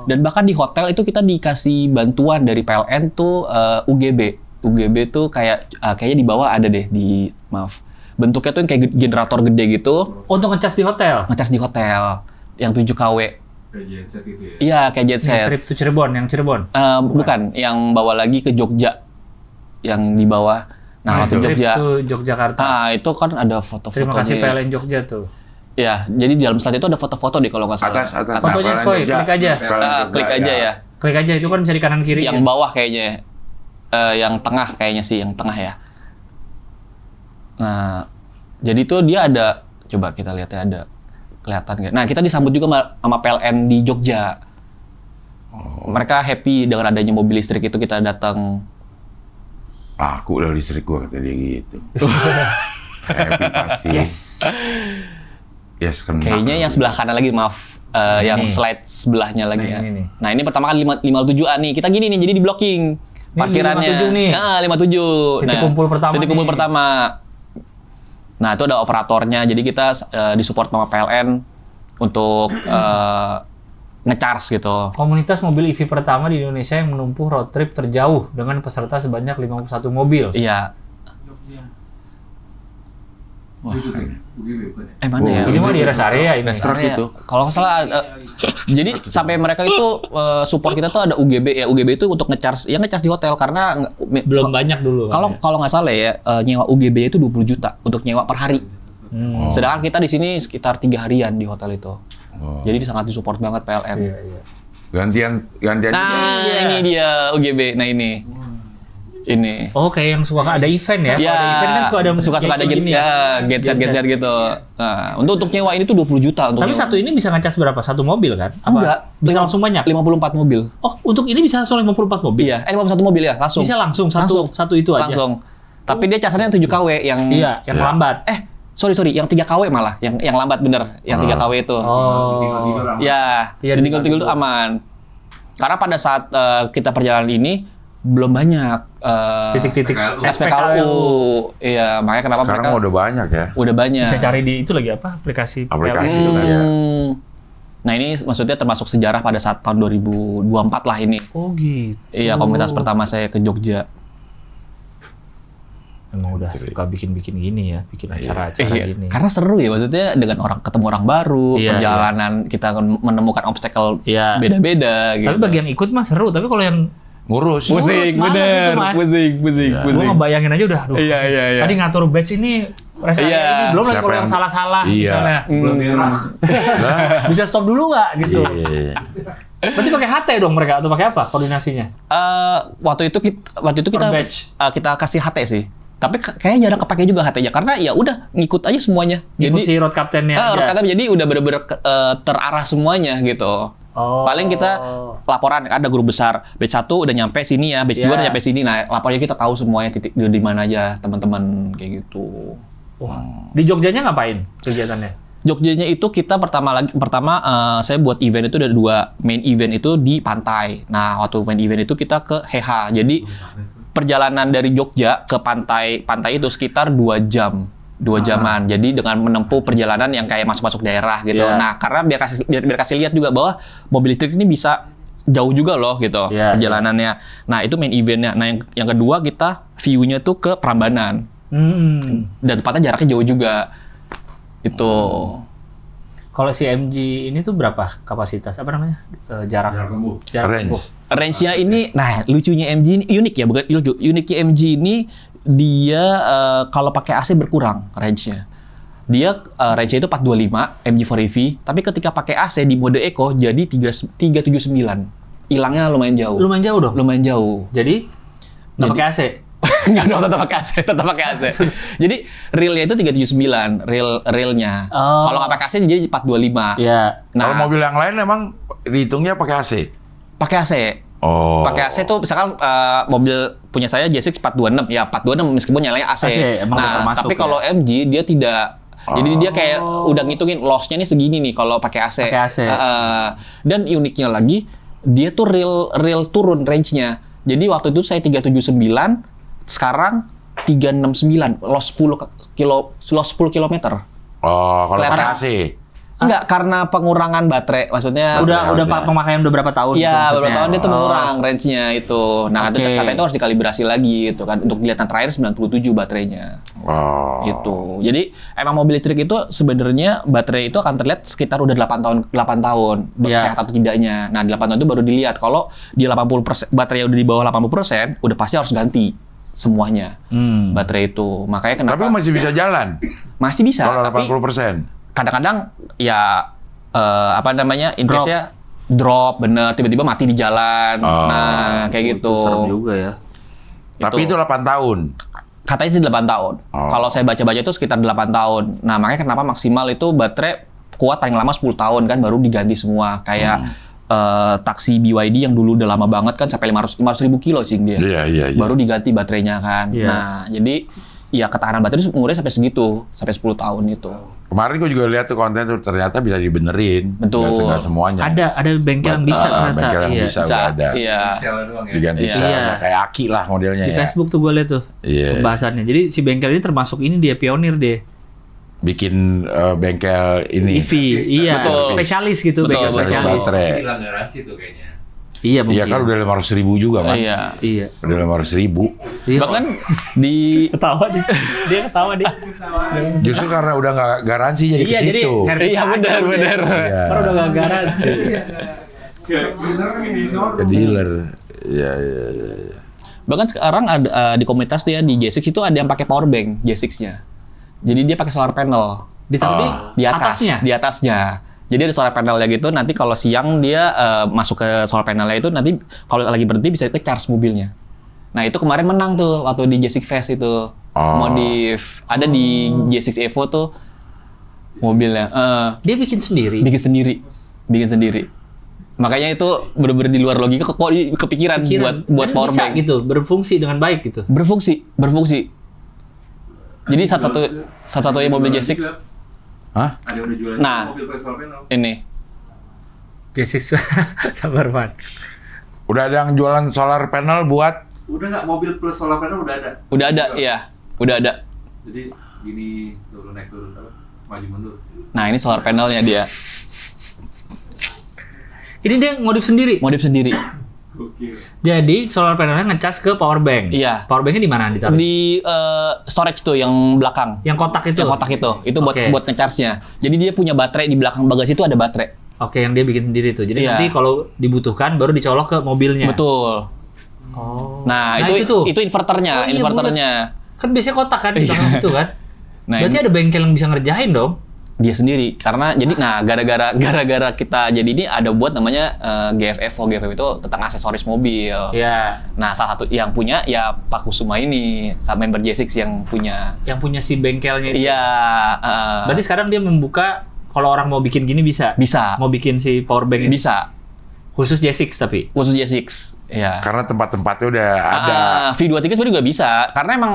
Dan bahkan di hotel itu kita dikasih bantuan dari PLN tuh UGB. UGB tuh kayaknya di bawah ada deh bentuknya tuh yang kayak generator gede gitu. Untuk ngecas di hotel? Ngecas di hotel. Yang 7 kW. Kayak genset gitu ya? Iya, kayak genset. Trip to Cirebon, yang Cirebon? Bukan, yang bawa lagi ke Jogja. Yang di bawah. Nah, waktu Jogja. Itu Yogyakarta. Itu kan ada foto-fotonya. Terima kasih PLN Jogja tuh. Ya, jadi di dalam slide itu ada foto-foto deh kalau nggak salah. Atas. Fotonya Skoy, klik aja. Klik aja ya. Klik aja, itu kan bisa di kanan kiri. Yang bawah kayaknya. Yang tengah kayaknya sih, yang tengah ya. Nah, jadi tuh dia ada, coba kita lihat ya, ada kelihatan nggak? Nah, kita disambut juga sama PLN di Jogja. Mereka happy dengan adanya mobil listrik itu, kita datang. Aku udah listrik gua, kata dia gitu. Happy pasti. Yes, kena. Kayaknya yang sebelah kanan lagi, maaf. Yang slide sebelahnya lagi ya. Nah, ini pertama kali 57A nih. Kita gini nih, jadi di blocking. Parkirannya. 57 nih. 57. Titik kumpul pertama. Titik kumpul pertama. Nah, itu ada operatornya. Jadi kita disupport sama PLN untuk nge-charge gitu. Komunitas mobil EV pertama di Indonesia yang menempuh road trip terjauh dengan peserta sebanyak 51 mobil. Iya. Wah, UGB bukan ya? Mana ya? Ini mah di rest area ini. Rest area. Kalau nggak salah, jadi sampai mereka itu support kita tuh ada UGB ya. UGB itu untuk ngecharge di hotel karena belum banyak dulu. Kalau nggak salah ya, nyewa UGB itu 20 juta untuk nyewa per hari. Sedangkan kita di sini sekitar 3 harian di hotel itu. Jadi sangat disupport banget PLN. Iya, iya. Gantian Nah, ini dia UGB. Nah ini. Ini. Oh, kayak yang suka ada event ya? Ya, Kalau ada event kan suka ada ada gini get set gitu. Nah, untuk nyewa ini tuh 20 juta untuk Tapi nyewa. satu ini bisa ngecas berapa? Satu mobil kan? Apa? Enggak. Bisa langsung banyak? 54 mobil. Oh, untuk ini bisa langsung 54 mobil? Iya, 51 mobil ya, langsung. Bisa langsung satu itu aja? Langsung. Tapi dia casannya 7 kW yang Iya, yang lambat. sorry, yang 3 kW malah, yang lambat bener, yang 3 kW itu. Tinggal-tinggal aman. Ya, Iya, tinggal-tinggal itu aman. Karena pada saat kita perjalanan ini belum banyak Titik-titik SPKLU. Iya, makanya kenapa sekarang mereka udah banyak ya. udah banyak. Bisa cari di itu lagi apa? Aplikasi Itu kan ya. Nah, ini maksudnya termasuk sejarah pada saat tahun 2024 lah ini. Oh gitu. Iya, komunitas pertama saya ke Jogja. Emang udah suka bikin-bikin gini ya, bikin acara-acara gini. Karena seru ya, maksudnya dengan ketemu orang baru, Iya, perjalanan kita menemukan obstacle Iya. beda-beda gitu. Tapi bagi yang ikut mah seru, tapi kalau yang Ngurus. Pusing, bener. Pusing. Gue ngebayangin aja udah, aduh. Iya. Tadi ngatur batch ini, rest area ini, belum lagi Siapa kalau yang yang- salah-salah Iya. misalnya. Belum beres. Bisa stop dulu nggak gitu? Iya. Berarti pakai HT dong mereka atau pakai apa koordinasinya? Waktu itu kita Per batch. kita kasih HT sih. Tapi kayaknya jarang kepake juga HT-nya karena ya udah ngikut aja semuanya. Ikut si road captain-nya aja. Kata jadi udah bener-bener terarah semuanya gitu. Oh. Paling kita laporan ada grup besar, batch 1 udah nyampe sini ya, batch 2 udah nyampe sini. Nah, lapornya kita tahu semuanya titik di mana aja teman-teman kayak gitu. Wah. Di Jogjanya ngapain kegiatannya? Jogjanya itu kita pertama saya buat event itu ada 2 main event itu di pantai. Nah, waktu main event itu kita ke Heha. Jadi perjalanan dari Jogja ke pantai itu sekitar 2 jam. 2 jaman. Jadi dengan menempuh perjalanan yang kayak masuk-masuk daerah gitu. Iya. Nah, karena biar kasih lihat juga bahwa mobil listrik ini bisa jauh juga loh gitu Iya, perjalanannya. Nah, itu main eventnya. Nah, yang kedua kita view-nya tuh ke Prambanan. Dan tempatnya jaraknya jauh juga. Itu. Kalau si MG ini tuh berapa kapasitas? Apa namanya? Jarak tempuh. Jarak Range. tempuh. Range-nya ini, nah lucunya MG ini unik ya, bukan lucu. Uniknya MG ini dia kalau pakai AC berkurang range-nya. Dia range-nya itu 425 MG4 EV, tapi ketika pakai AC di mode Eco jadi 379. Hilangnya lumayan jauh. Lumayan jauh dong. Lumayan jauh. Jadi nggak pakai AC. Enggak dong, tetap pakai AC. Jadi real-nya itu 379, real-nya. Oh. Kalau nggak pakai AC jadi 425. Iya. Kalau Nah, mobil yang lain emang dihitungnya pakai AC. pakai AC. Oh. Pakai AC tuh misalkan mobil punya saya J6 426 ya 426 meskipun nyalain AC. AC, emang udah Nah, termasuk tapi ya? kalau MG dia tidak. Jadi dia kayak udah ngitungin loss-nya nih segini nih kalau pakai AC. Pakai AC. Dan uniknya lagi dia tuh real turun range-nya. Jadi waktu itu saya 379, sekarang 369, loss 10 kilometer. Oh, kalau pakai Kelihatan. AC. Enggak, karena pengurangan baterai, maksudnya Udah udah. pemakaian udah berapa tahun? gitu iya, maksudnya? beberapa tahun dia tuh mengurang range-nya itu. Nah, Oke. katanya itu harus dikalibrasi lagi gitu kan. Untuk dilihat terakhir 97 baterainya. Oh. Gitu. Jadi emang mobil listrik itu sebenarnya baterai itu akan terlihat sekitar udah 8 tahun Iya. sehat atau tidaknya. Nah, di 8 tahun itu baru dilihat kalau di 80% baterai udah di bawah 80%, udah pasti harus ganti semuanya. Baterai itu. Makanya kenapa Tapi masih bisa jalan. masih bisa, Kalau tapi 80%. kadang-kadang ya in case-nya drop bener tiba-tiba mati di jalan. Nah, kayak gitu. Serem juga ya. Tapi itu 8 tahun. Katanya sih 8 tahun. Oh. Kalau saya baca-baca itu sekitar 8 tahun. Nah, makanya kenapa maksimal itu baterai kuat paling lama 10 tahun kan baru diganti semua. Kayak taksi BYD yang dulu udah lama banget kan sampai 500.000 kilo cing dia. Iya. Baru diganti baterainya kan. Iya. Nah, jadi ya ketahanan baterai itu umurnya sampai segitu, sampai 10 tahun itu. Kemarin gue juga lihat tuh konten tuh ternyata bisa dibenerin. Betul. Nggak semuanya. Ada bengkel yang bisa ternyata. Bengkel yang Iya. bisa udah ada. Iya. Selnya doang ya. Diganti Iya. sel. Iya. Kayak Aki lah modelnya Di ya. Facebook tuh gue lihat tuh Iya. pembahasannya. Jadi si bengkel ini termasuk ini dia pionir deh. Bikin bengkel ini. EV, iya. Betul. Spesialis gitu, Betul, bengkel betul. spesialis. Baterai. Hilang garansi tuh kayaknya. Iya mungkin. Iya kan udah 500.000 juga kan. Iya. Iya. Udah 500.000. Iya. Bahkan di Ketawa dia. Dia ketawa dia. Justru karena udah nggak garansi jadi Iya, ke jadi situ. servis Iya, aja benar, udah. benar. Iya. Karena udah gak garansi. Bener ini Ke dealer. Iya. bahkan sekarang ada di komunitas tuh ya di J6 itu ada yang pakai power bank J6-nya. Jadi dia pakai solar panel Ditaruh di atas, atasnya. di atasnya. Jadi ada solar panelnya gitu, nanti kalau siang dia masuk ke solar panelnya itu, nanti kalau lagi berhenti bisa ke-charge mobilnya. Nah itu kemarin menang tuh waktu di J6 Fest itu. Modif. Ada di J6 Evo tuh mobilnya. Dia bikin sendiri. Bikin sendiri. Makanya itu bener-bener di luar logika kok kepikiran buat power bisa bank. gitu, berfungsi dengan baik gitu. Berfungsi. Jadi satu-satunya mobil J6. Hah? Ada yang udah jualan Nah. mobil pakai solar panel. Ini. J6 sabar man. Udah ada yang jualan solar panel buat Udah nggak, mobil plus solar panel udah ada. Udah ada, iya. Udah ada. Jadi gini, turun naik turun apa? Maju mundur. Nah, ini solar panelnya dia. Ini dia modif sendiri. Oke. Jadi solar panelnya ngecas ke power bank. Iya. Power banknya di mana ditaruh? Di storage tuh yang belakang. Yang kotak itu. Yang kotak itu buat Oke. buat ngecharge-nya. Jadi dia punya baterai di belakang bagasi itu ada baterai. Oke, yang dia bikin sendiri tuh. Jadi Iya. nanti kalau dibutuhkan baru dicolok ke mobilnya. Betul. Oh. Nah, itu tuh. itu inverternya, Oh, iya, inverternya. Kan biasanya kotak kan di Iya. tengah itu kan. Nah, Berarti ini ada bengkel yang bisa ngerjain dong. dia sendiri karena jadi gara-gara kita jadi ini ada buat namanya GFF itu tentang aksesoris mobil. Iya. Nah, salah satu yang punya ya Pak Kusuma ini, sama member J6 yang punya. Yang punya si bengkelnya itu. Iya, Berarti sekarang dia membuka kalau orang mau bikin gini bisa. bisa. Mau bikin si power bank ini. Bisa. Khusus J6 tapi. Khusus J6. Iya. karena tempat-tempatnya udah ada. V23 sebenarnya juga bisa karena emang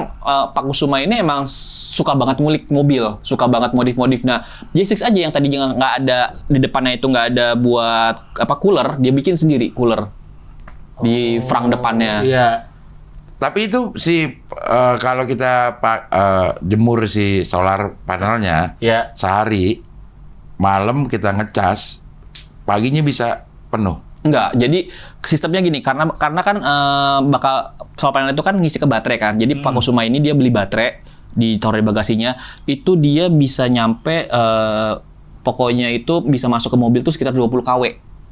Pak Kusuma ini emang suka banget ngulik mobil, suka banget modif-modif. Nah, J6 aja yang tadinya nggak ada di depannya itu nggak ada buat cooler, dia bikin sendiri cooler di frunk depannya. Iya. Tapi itu kalau kita jemur si solar panelnya Iya. sehari, malam kita ngecas, paginya bisa penuh. Enggak, jadi sistemnya gini, karena kan bakal solar panel itu kan ngisi ke baterai kan. Jadi Pak Kusuma ini dia beli baterai, ditaruh di bagasinya, itu dia bisa nyampe pokoknya itu bisa masuk ke mobil tuh sekitar 20 kW.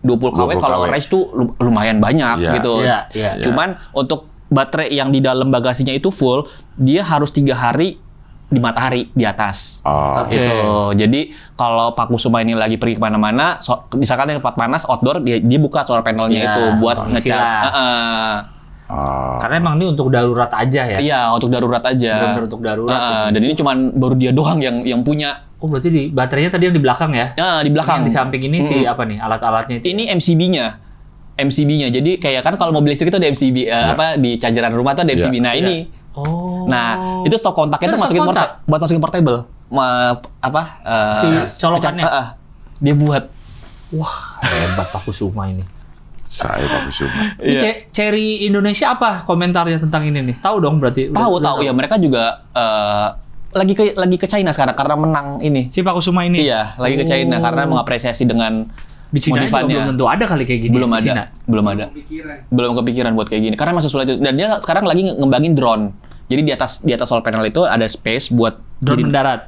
20 kW 20 kalau kW. race tuh lumayan banyak Iya. gitu. Iya. Cuman untuk baterai yang di dalam bagasinya itu full, dia harus 3 hari di matahari di atas. Oh, Oke. Gitu. Jadi kalau Pak Kusuma ini lagi pergi kemana-mana, misalkan di tempat panas outdoor, dia buka solar panelnya Iya, itu buat untuk isi ngecas. lah. oh. Karena emang ini untuk darurat aja ya. Iya, untuk darurat aja. Benar-benar untuk darurat. Dan ini cuman baru dia doang yang punya. Oh, berarti di baterainya tadi yang di belakang ya? Di belakang. Yang di samping ini si apa nih? Alat-alatnya itu. Ini MCB-nya. Jadi kayak kan kalau mobil listrik itu ada MCB di chargeran rumah tuh ada MCB. Nah, Iya. ini. Oh. Nah, itu stok kontaknya Itu tuh stok masukin kontak? buat masukin portable. Si colokannya. Dia buat. Wah, hebat Pak Kusuma ini. Saya Pak Kusuma. Ini Cherry Indonesia apa komentarnya tentang ini nih? Tahu dong berarti. Tahu ya, mereka juga lagi ke China sekarang karena menang ini. Si Pak Kusuma ini. Iya, lagi ke China karena mengapresiasi dengan Di Cina juga modifannya. belum tentu ada kali kayak gini. Belum di ada, Cina. Pikiran. belum kepikiran buat kayak gini karena masih sulit. Dan dia sekarang lagi ngembangin drone. Jadi di atas solar panel itu ada space buat Drone jadi- mendarat.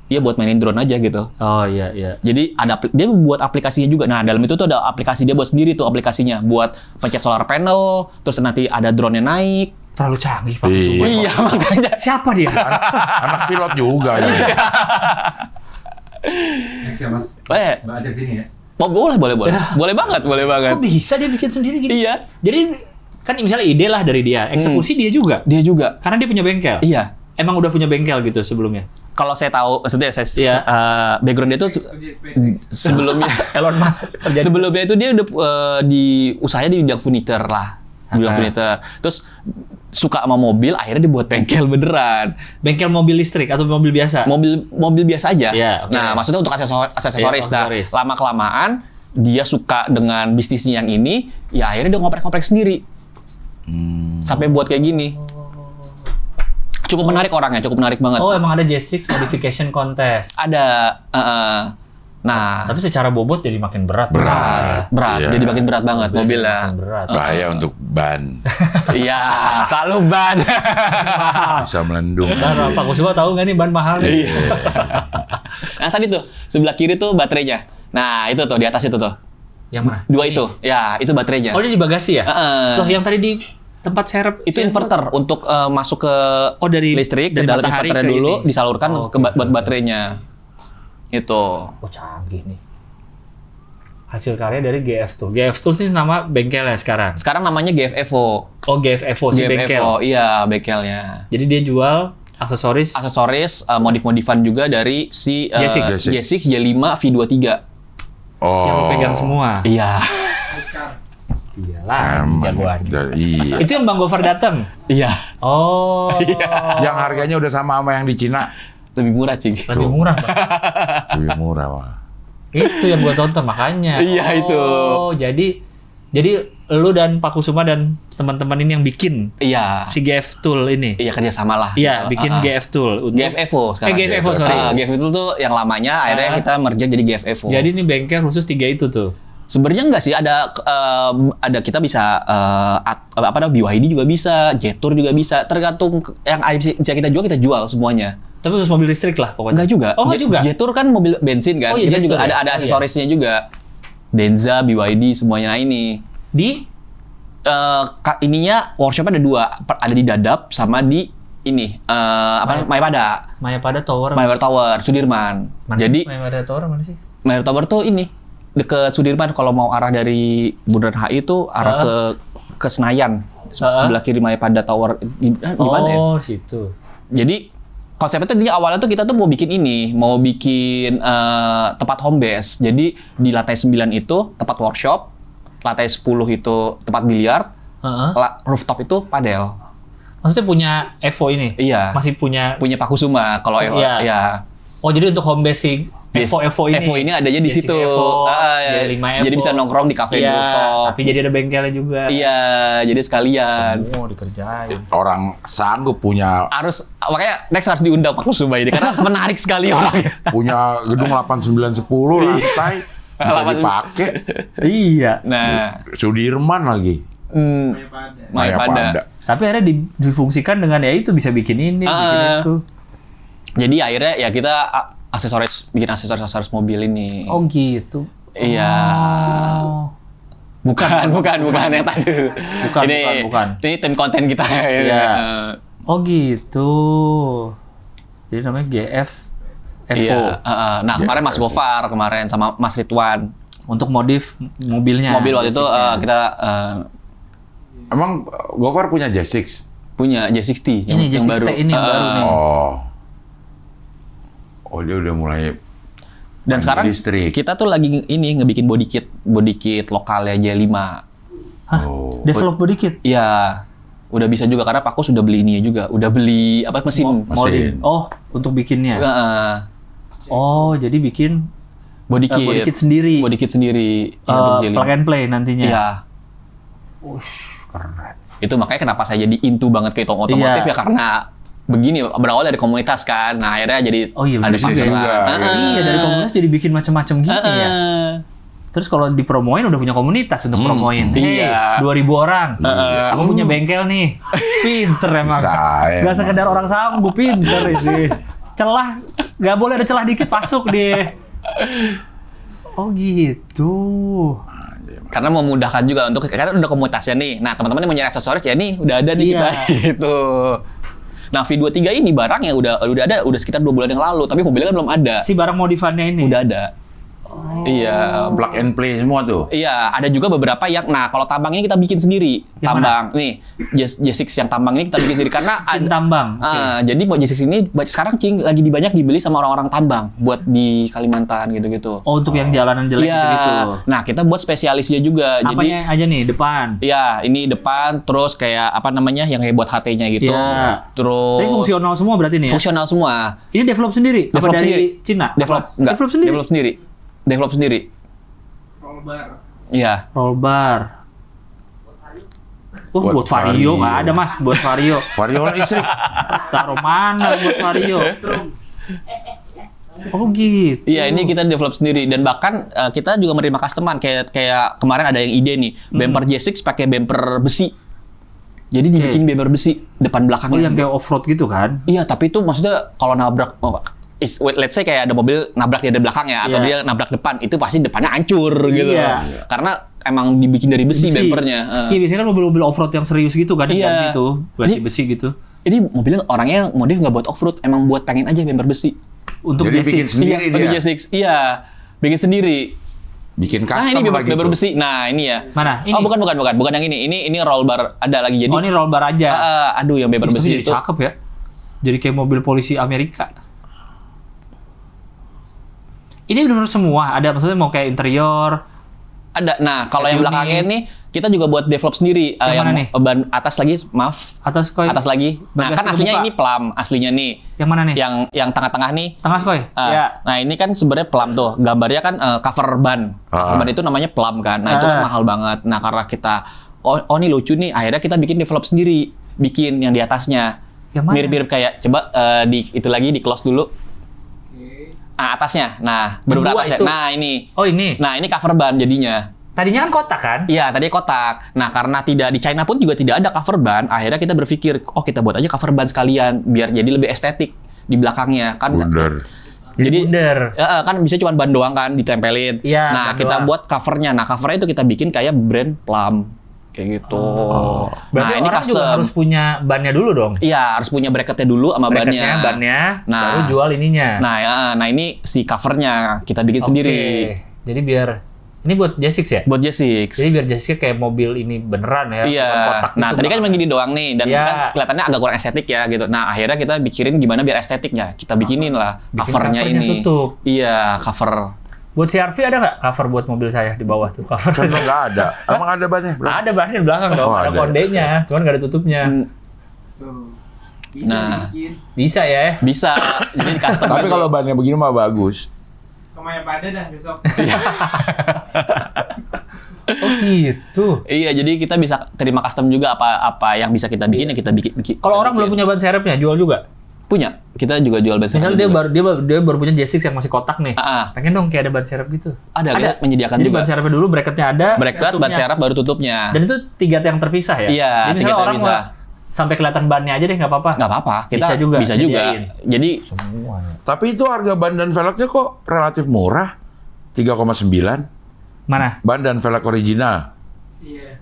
Iya, buat mainin drone aja gitu. Oh iya iya. Jadi dia buat aplikasinya juga. Nah, dalam itu tuh ada aplikasi dia buat sendiri tuh aplikasinya buat pencet solar panel, terus nanti ada drone-nya naik. Terlalu canggih Pak Iya. Kusuma. Iya, makanya. Siapa dia? Anak pilot juga ya. Next ya Mas. Mbak ajak sini ya. Boleh. Boleh banget. Kok bisa dia bikin sendiri gini? Iya. Jadi kan misalnya ide lah dari dia, eksekusi dia juga. Dia juga. Karena dia punya bengkel. Iya. Emang udah punya bengkel gitu sebelumnya. Kalau saya tahu, maksudnya Iya. background dia tuh sebelumnya Elon Musk kerja. sebelumnya itu dia udah di usahanya di bidang furniture lah. Di bidang furniture. Terus suka sama mobil, akhirnya dia buat bengkel beneran. Bengkel mobil listrik atau mobil biasa? Mobil biasa aja. Iya, oke. Nah, maksudnya untuk aksesoris. Iya, Nah, aksesoris. lama-kelamaan dia suka dengan bisnisnya yang ini, ya akhirnya dia ngoprek-ngoprek sendiri. Sampai buat kayak gini. Cukup menarik orangnya, cukup menarik banget. Oh, emang ada J6 modification contest. Ada. Nah, Tapi secara bobot jadi makin berat. Berat. berat. Iya. Jadi makin berat banget mobilnya. Makin berat. Bahaya untuk ban. Iya, selalu ban. Bisa melendung. Nah, Pak Kusuma tahu nggak nih ban mahal nih? Nah, tadi tuh sebelah kiri tuh baterainya. Nah, itu tuh di atas itu tuh. Yang mana? Dua Ini. itu. Ya, itu baterainya. Oh, dia di bagasi ya? Loh, yang tadi di tempat serep Itu inverter untuk masuk ke Oh, dari listrik dari ke dalam matahari inverternya ke dulu ini. disalurkan Oh, buat baterainya. Itu. Oh, canggih nih. hasil karya dari GF Tool. GF Tool sih nama bengkelnya sekarang. Sekarang namanya GF Evo. Oh, GF Evo si GF bengkel. Evo, iya bengkelnya. Jadi dia jual aksesoris. Aksesoris, modif-modifan juga dari si J6. J6 J5 V23. Oh. Yang lo pegang semua. Iya. Iyalah, jagoan. Iya. Itu yang Bang Gofar datang. Iya. Oh. Yang harganya udah sama yang di Cina. Lebih murah, Cing. Lebih murah, Bang. Lebih murah, Bang. Itu yang gua tonton makanya. Iya, itu. Oh, jadi lu dan Pak Kusuma dan teman-teman ini yang bikin Iya. si GF Tool ini. Iya, kerjasama lah. Iya, bikin GF Tool. GF Evo sekarang. GF Evo, sorry. GF Evo tuh yang lamanya, akhirnya kita merger jadi GF Evo. Jadi ini bengkel khusus 3 itu tuh. Sebenarnya enggak sih, ada kita bisa BYD juga bisa, Jetour juga bisa, tergantung yang bisa kita jual, kita jual semuanya. Tapi khusus mobil listrik lah pokoknya. Enggak juga. Oh, enggak juga. Jetour kan mobil bensin kan. Oh, iya, Kita juga Jetour ya? ada Oh, iya. aksesorisnya juga. Denza, BYD semuanya. Nah ini. Di Ininya workshopnya ada 2, ada di Dadap sama di ini Mayapada. Mayapada Tower. Mayapada Tower, Sudirman. Mana Jadi sih? Mayapada Tower mana sih? Mayapada Tower tuh ini deket Sudirman, kalau mau arah dari Bundaran HI itu arah ke Senayan. Sebelah kiri Mayapada Tower di mana ya? Oh, situ. Jadi konsepnya tuh awalnya tuh kita tuh mau bikin tempat home base. Jadi di lantai 9 itu tempat workshop, lantai 10 itu tempat biliar, rooftop itu padel. Maksudnya punya Evo ini? Iya. Masih punya Pak Kusuma kalau Evo. iya. Iya. Oh, jadi untuk home base si Evo ini. Evo ini adanya di J6 situ. Evo, Iya. J5 Evo. Jadi bisa nongkrong di kafe Iya, rooftop. tapi jadi ada bengkelnya juga. Iya, jadi sekalian. Semua dikerjain. Orang sanggup punya Makanya next harus diundang Pak Kusuma ini karena menarik sekali orangnya. punya gedung 8910 lantai bisa dipakai. Iya. Nah, Sudirman lagi. Mayapada. Tapi akhirnya difungsikan dengan ya itu bisa bikin ini, bikin itu. Jadi akhirnya ya kita bikin aksesoris mobil ini. Oh gitu. Iya. Oh. Bukan yang tadi. Bukan. Ini tim konten kita. Iya. Oh gitu. Jadi namanya GF Evo. Iya. Nah kemarin Mas Gofar sama Mas Ridwan. Untuk modif mobilnya. Mobil waktu itu kita Emang Gofar punya J6? punya J60 Ini yang J60 baru. ini yang baru nih. Oh dia udah mulai. Dan main sekarang listrik. kita tuh lagi ngebikin body kit lokalnya J5. Hah? Oh. Develop body kit? Iya. Udah bisa juga karena Pak Kus udah beli ini juga. Udah beli mesin. Mesin. Oh, untuk bikinnya. Heeh. Oh, jadi bikin Body kit. body kit sendiri. Body kit sendiri. Ya, untuk J5. Plug and play nantinya. Iya. Keren. Itu makanya kenapa saya jadi into banget ke otomotif Iya. ya karena begini, berawal dari komunitas kan. Nah, akhirnya jadi Oh iya, ada bener juga. pameran. Iya, dari komunitas jadi bikin macam-macam gini ya. Terus kalau dipromoin udah punya komunitas untuk promoin. iya. 2000 orang. Aku punya bengkel nih. Pinter emang. Sayang. Gak sekedar orang sanggup, pinter ini. Celah, gak boleh ada celah dikit masuk deh. Oh gitu. Karena memudahkan juga untuk karena udah komunitasnya nih. Nah, teman-teman yang mau nyari aksesoris ya nih udah ada nih Iya. kita gitu. Nah, V23 ini barang yang udah ada udah sekitar 2 bulan yang lalu, tapi mobilnya kan belum ada. Si barang modifannya ini. Udah ada. Iya, Plug and play semua tuh. iya, ada juga beberapa yang kalau tambang ini kita bikin sendiri. Yang Tambang. Nih, J6 yang tambang ini kita bikin sendiri karena Skin tambang. Jadi buat J6 ini sekarang King lagi banyak dibeli sama orang-orang tambang buat di Kalimantan gitu-gitu. Oh, untuk yang jalanan jelek Iya. gitu. Nah, kita buat spesialisnya juga. Apanya aja nih depan? Iya, ini depan, terus kayak yang kayak buat HT-nya gitu. Iya. Terus Tapi fungsional semua berarti nih ya? fungsional semua. Ini develop sendiri? Develop Apa dari sendiri. Cina? Develop Apa? Develop sendiri? Develop sendiri. Rollbar. Iya. Rollbar. Buat Buat Vario nggak ada mas, buat Vario. Vario listrik. Taruh mana buat Vario? Oh gitu. Iya, ini kita develop sendiri dan bahkan kita juga menerima customer kayak kemarin ada yang ide nih, bumper J6 pakai bumper besi. Jadi dibikin bumper besi depan Oh belakangnya. yang kayak off-road gitu kan? Iya, tapi itu maksudnya kalau nabrak let's say kayak ada mobil nabrak dia dari belakangnya atau Iya. dia nabrak depan, itu pasti depannya hancur gitu. Iya. Karena emang dibikin dari besi bumpernya. Iya biasanya kan mobil-mobil off-road yang serius gitu kan, Iya. yang gitu, ganti Ini- besi gitu. Ini mobilnya orangnya modif nggak buat off-road, emang buat pengen aja bumper besi. Untuk Jadi J6. bikin sendiri Untuk dia. J6, iya. Bikin sendiri. Bikin Nah, custom ini lagi beber tuh. besi. Nah, ini ya. Mana? Ini? Oh, bukan yang ini. Ini roll bar ada lagi. Jadi Oh, ini roll bar aja. aduh, yang beber Tapi besi jadi itu. cakep ya. Jadi kayak mobil polisi Amerika. Ini benar-benar semua. Ada maksudnya mau kayak interior. Ada. Nah, kalau Kayak yang belakangnya tuning. ini kita juga buat develop sendiri. Yang mana nih? Ban atas lagi, maaf. Atas koi. Atas lagi. Nah, Bagasi kan aslinya kebuka. ini plum, aslinya nih. Yang mana nih? Yang tengah-tengah nih. Tengah koi. Ya. Nah, ini kan sebenarnya plum tuh. Gambarnya kan cover ban. Cover ban itu namanya plum kan. Nah, itu kan mahal banget. Nah, karena kita oh ini lucu nih, akhirnya kita bikin develop sendiri. Bikin yang di atasnya. Yang mana? Mirip-mirip kayak coba itu lagi di close dulu. Oke. Nah, atasnya. Nah, bener-bener dua atasnya. itu. Nah, ini. Oh, ini. Nah, ini cover ban jadinya. Tadinya kan kotak kan? Iya, tadi kotak. Nah, karena tidak di China pun juga tidak ada cover ban, akhirnya kita berpikir, oh kita buat aja cover ban sekalian biar jadi lebih estetik di belakangnya kan. Bundar. Jadi bundar. kan bisa cuma ban doang kan ditempelin. Iya, Nah, ban kita doang. buat covernya. Nah, covernya itu kita bikin kayak brand Plum kayak gitu. Berarti Nah, ini orang juga custom. harus punya bannya dulu dong. Iya, harus punya bracketnya dulu sama Bracketnya, bannya. bannya, Nah. baru jual ininya. Nah ini si covernya kita bikin Oke. sendiri Jadi biar ini buat J6 ya? buat J6. Jadi biar J6 kayak mobil ini beneran ya, Iya. bukan kotak Nah, gitu, tadi kan Bang. cuma gini doang nih dan Iya. kan kelihatannya agak kurang estetik ya gitu. Nah, akhirnya kita pikirin gimana biar estetiknya. Kita bikinin lah Bikin covernya covernya ini. tutup. Iya, cover. Buat CR-V ada nggak cover buat mobil saya di bawah tuh cover? Kan nggak ada. Emang ada bannya? Ada bannya di belakang dong, Oh, ada ada. kondenya, cuman nggak ada tutupnya. Tuh. Bisa Nah. bikin. Bisa ya? Bisa. Jadi custom. Tapi kalau bannya begini mah bagus. Kemaya pada dah besok. Oh gitu. Iya, jadi kita bisa terima custom juga apa yang bisa kita bikin yang kita bikin. Kalau orang belum punya ban serepnya, jual juga. punya, kita juga jual ban serep. Misalnya dia juga. baru punya J6 yang masih kotak nih. Ah, Pengen dong kayak ada ban serep gitu. ada. Kita menyediakan Jadi juga. ban serepnya dulu, bracketnya ada, Bracket, ban tutupnya. serep baru tutupnya. Dan itu 3 yang terpisah ya? Iya, Jadi misalnya 3 orang terpisah. mau sampai kelihatan bannya aja deh, nggak apa-apa. Nggak apa-apa, kita Bisa juga, Bisa juga. nyediain. Jadi Semua ya. Tapi itu harga ban dan velgnya kok relatif murah. 3,9. Mana? Ban dan velg original. Iya.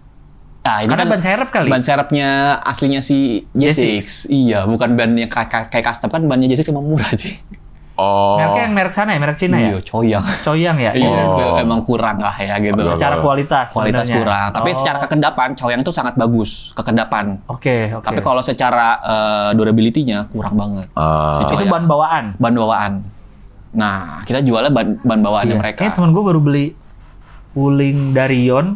ini Karena kan ban serep kali. ban serepnya aslinya si J6. Iya, bukan ban yang kayak custom kan bannya J6 emang murah sih. Oh. Mereknya yang merek sana ya, merek Cina ya? Iya, coyang. Coyang ya? Iya, Oh. emang kurang lah ya gitu. Agak- Secara kualitas Kualitas sebenarnya. kurang, tapi Oh. secara kekedapan coyang itu sangat bagus, kekedapan. Oke. Tapi kalau secara durability-nya kurang banget. Ah. Si itu coyang. ban bawaan. Ban bawaan. Nah, kita jualnya ban bawaannya Iya. mereka. Kayaknya teman gue baru beli Wuling Darion.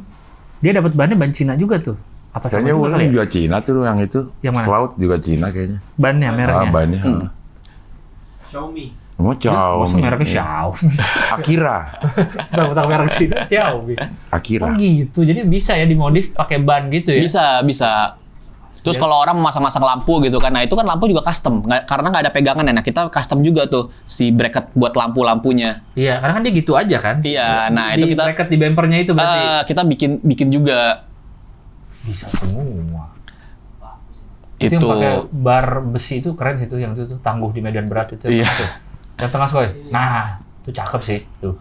Dia dapat bannya ban Cina juga tuh. Apa sama Kayaknya juga Wuling kali ya? juga Cina tuh yang itu. Yang mana? Cloud juga Cina kayaknya. Bannya, mereknya. bannya. Xiaomi. Mau Xiaomi. Masa mereknya Xiaomi? Akira. Tentang merek Cina, Xiaomi. Akira. Oh gitu, jadi bisa ya dimodif pakai ban gitu ya? Bisa. Terus kalau orang memasang-masang lampu gitu kan, nah itu kan lampu juga custom, karena nggak ada pegangan ya. Nah kita custom juga tuh si bracket buat lampunya. Iya, karena kan dia gitu aja kan? Iya, nah Di itu kita bracket di bempernya itu berarti kita bikin juga bisa semua. Itu itu. yang pakai bar besi itu keren sih, itu yang itu tuh tangguh di medan berat itu. Iya. Tuh. Yang tengah skoy. Nah, itu cakep sih tuh.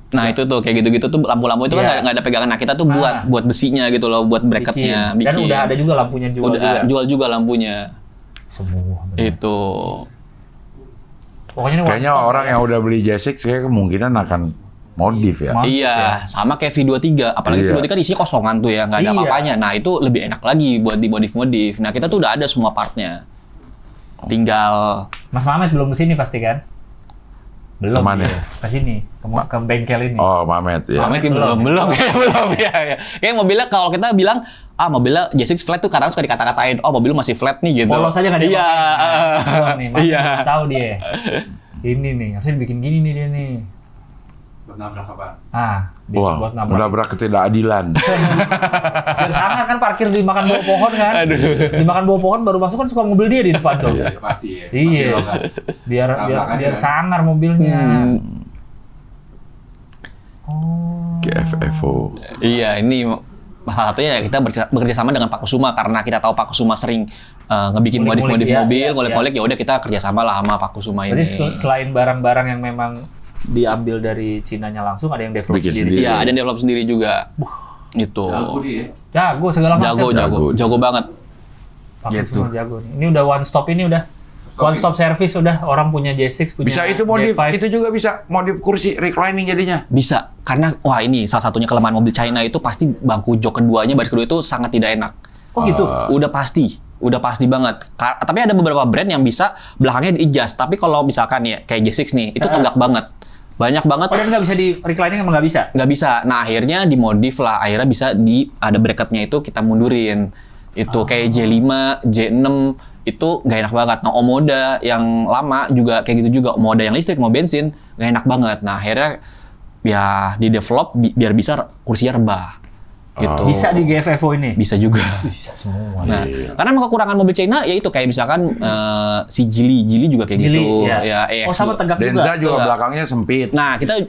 Nah itu tuh kayak gitu-gitu tuh lampu-lampu itu kan Iya. nggak ada pegangan. Nah kita tuh buat besinya gitu loh, buat bracketnya Dan bikin. udah ada juga lampunya jual Udah juga. jual juga lampunya. Semua. bener. Itu. Pokoknya ini one Kayaknya stop orang ya. yang udah beli J6 kayak kemungkinan akan modif ya. Maaf Iya, ya. sama kayak V23. Apalagi Iya. V23 kan isinya kosongan tuh ya, nggak ada Iya. apa-apanya. Nah itu lebih enak lagi buat dimodif-modif. Nah kita tuh udah ada semua partnya. Tinggal Mas Mamet belum kesini pasti kan? Belum. Kemana? Iya. Ke sini, ke bengkel ini. Oh, Mamet ya. Mamet belum ya. Kayak mobilnya kalau kita bilang mobilnya J6 flat tuh kadang suka dikata-katain, oh mobil lu masih flat nih gitu. Polos aja nggak dia Iya. pakai. Belum nih, Mamet Iya. belum tahu dia. Ini nih, harusnya dibikin gini nih dia nih. Buat nabrak apa? Wah, buat nabrak. menabrak ketidakadilan. Biar sana kan parkir dimakan bawah pohon kan. Dimakan bawah pohon baru masuk kan suka mobil dia di depan tuh. Ya pasti ya. Iya. Pasti loh, Biar Tabrakan biar kan? sangar mobilnya. Oh. GFFO. Iya, ini salah satunya ya kita bekerja sama dengan Pak Kusuma karena kita tahu Pak Kusuma sering ngebikin Ngulik-ngulik, modif-modif iya, mobil, iya, ngulik-ngulik ya udah kita kerja sama lah sama Pak Kusuma ini. Berarti selain barang-barang yang memang diambil dari Cinanya langsung, ada yang develop Bikin sendiri. sendiri. Iya, ada yang develop sendiri juga. Itu. Jago dia. Jago segala macam. Jago banget. Pak Gitu. Kusuma jago nih. Ini udah one stop ini udah. One stop service udah, orang punya J6, punya Bisa itu modif, J5. itu juga bisa modif kursi reclining jadinya. Bisa, karena wah ini salah satunya kelemahan mobil China itu pasti bangku jok keduanya, baris kedua itu sangat tidak enak. Oh gitu. Udah pasti banget. Tapi ada beberapa brand yang bisa belakangnya di-adjust. Tapi kalau misalkan ya kayak J6 nih, itu tegak banget. Banyak banget. Oh, dan nggak bisa di reclining, emang nggak bisa? Nggak bisa. Nah akhirnya dimodif lah. Akhirnya bisa ada bracketnya itu kita mundurin. Itu kayak J5, J6 itu nggak enak banget. Nah Omoda yang lama juga kayak gitu juga. Omoda yang listrik mau bensin nggak enak banget. Nah akhirnya ya di develop biar bisa kursinya rebah. Gitu. Bisa di GFFO ini? Bisa juga. Bisa semua. Nah, karena emang kekurangan mobil China ya itu kayak misalkan si Geely juga kayak Geely, gitu. ya. Ya, Oh sama tegak Denza juga. juga belakangnya sempit. Nah, kita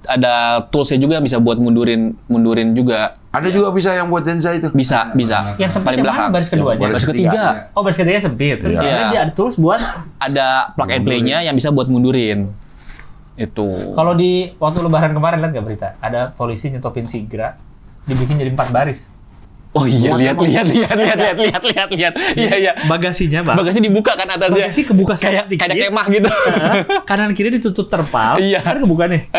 ada toolsnya juga bisa buat mundurin juga. Ada juga bisa yang buat Denza itu. Bisa. Yang sempit Paling yang mana baris keduanya? Baris ketiga. Oh, baris ketiganya sempit. Terus Iya. akhirnya dia ada tools buat Ada plug and play-nya yang bisa buat mundurin. Itu. kalau di waktu lebaran kemarin lihat nggak berita? Ada polisi nyetopin Sigra dibikin jadi 4 baris. Oh iya, lihat. Iya. Bagasinya, Bang. Bagasi dibuka kan atasnya. Bagasi kebuka kayak sedikit. kemah gitu. Kanan kiri ditutup terpal. Iya. Kan kebuka nih.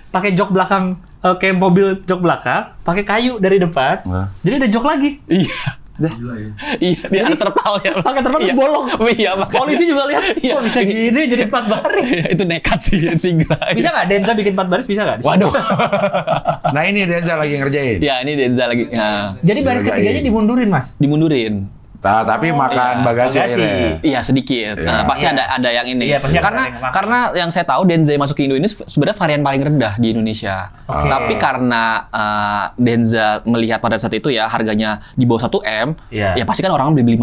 Pakai jok belakang kayak mobil jok belakang, pakai kayu dari depan. Nah. Jadi ada jok lagi. Iya. Gila ya. Iya, biar ada terpalnya. Pakai terpal Iya. bolong. Iya, makanya. Polisi juga lihat, Iya. kok bisa gini jadi 4 baris. Iya, itu nekat sih Sigra. Bisa nggak Denza bikin 4 baris, bisa nggak? Waduh. Nah ini Denza lagi ngerjain. Ya, ini Denza lagi. Nah, Jadi baris Dikerjain. ketiganya dimundurin, Mas. dimundurin. Tapi makan Iya, bagasi akhirnya. Iya sedikit. Iya. Pasti Iya. ada yang ini. Iya, pasti ada karena yang makan. karena yang saya tahu Denza yang masuk ke Indo ini sebenarnya varian paling rendah di Indonesia. Oke. Tapi karena Denza melihat pada saat itu ya harganya di bawah 1 M, Iya. ya pasti kan orang beli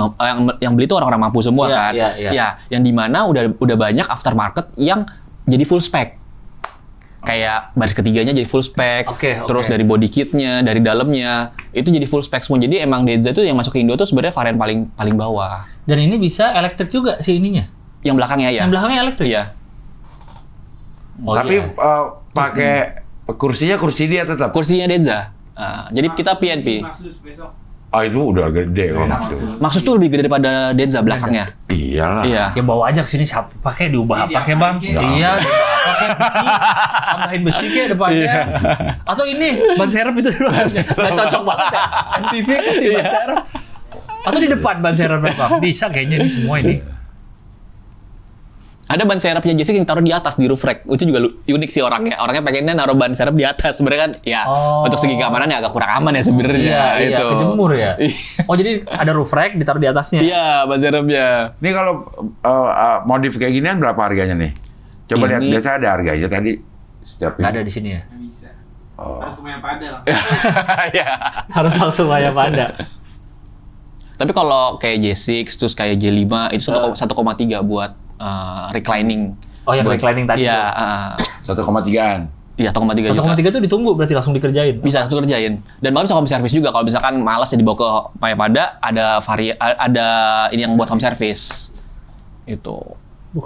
yang beli itu orang-orang mampu semua Iya, kan. iya, iya. Ya, yang dimana udah banyak aftermarket yang jadi full spec. Kayak baris ketiganya jadi full spec, Oke. terus dari body kitnya, dari dalamnya itu jadi full spec semua. Jadi emang Denza itu yang masuk ke Indo tuh sebenarnya varian paling bawah. Dan ini bisa elektrik juga sih ininya. Yang belakangnya ya. Yang belakangnya elektrik. Iya. Oh, Tapi iya. pakai kursinya kursi dia tetap. Kursinya Denza. Jadi kita PNP. Maxus besok. Itu udah gede kalau maksudnya. Maxus tuh lebih gede daripada Denza belakangnya. Iyalah. Iya. Ya bawa aja ke sini pakai diubah Ini pakai Bang. diapain, Iya, pakai besi. Tambahin besi kayak depannya. Atau ini ban serep itu dulu. Nggak cocok banget ya. MPV kasih ban serep. Atau di depan ban serep Bang. Bisa kayaknya ini semua ini. Ada ban serepnya Jessica yang taruh di atas di roof rack. Itu juga unik sih orangnya. Orangnya pengennya naruh ban serep di atas. Sebenarnya kan ya Oh. untuk segi keamanan ya agak kurang aman ya sebenarnya. Iya, itu. kejemur ya. Iya. Oh, jadi ada roof rack ditaruh di atasnya. Iya, ban serepnya. Ini kalau modif kayak ginian berapa harganya nih? Coba lihat, Ini- biasa ada harganya tadi setiap Nggak ini. ada di sini ya. Nggak bisa. Oh. Harus semuanya pada lah. Iya. Harus langsung kayak pada. Tapi kalau kayak J6 terus kayak J5 itu 1,3 buat reclining. Oh, yang Buat- reclining tadi Iya, tuh. 1,3-an. Iya, 1,3 juta. 1,3 tuh ditunggu berarti langsung dikerjain. Bisa langsung kerjain. Dan malah bisa home service juga. Kalau misalkan malas ya dibawa ke Mayapada, ada ini yang buat home service. Itu.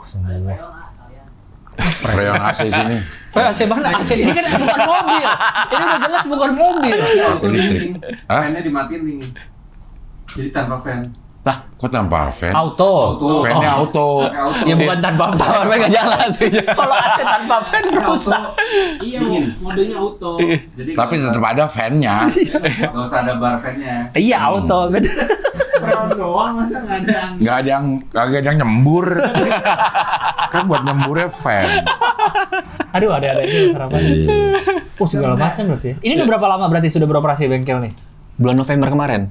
Semua. Freon AC sini. AC mana? AC ini kan bukan mobil. Ini udah jelas bukan mobil. Auto Listrik. dingin. Hah? Fan-nya dimatiin dingin. Jadi tanpa fan. Lah, Kok tanpa fan? Auto. Fan-nya auto. Pakai auto. Ya bukan tanpa fan. sama nggak jalan sih. Kalau AC tanpa fan rusak. Iya, Dingin. modenya auto. Jadi Tapi tetap ada fan-nya. nggak usah ada bar fan-nya. Iya auto. Bener. Brown doang masa nggak ada angin. Nggak ada yang nyembur. Kan buat nyemburnya fan. Aduh ada ini harapan. Oh segala macam berarti. Ya. Ini udah berapa lama berarti sudah beroperasi bengkel nih? Bulan November kemarin.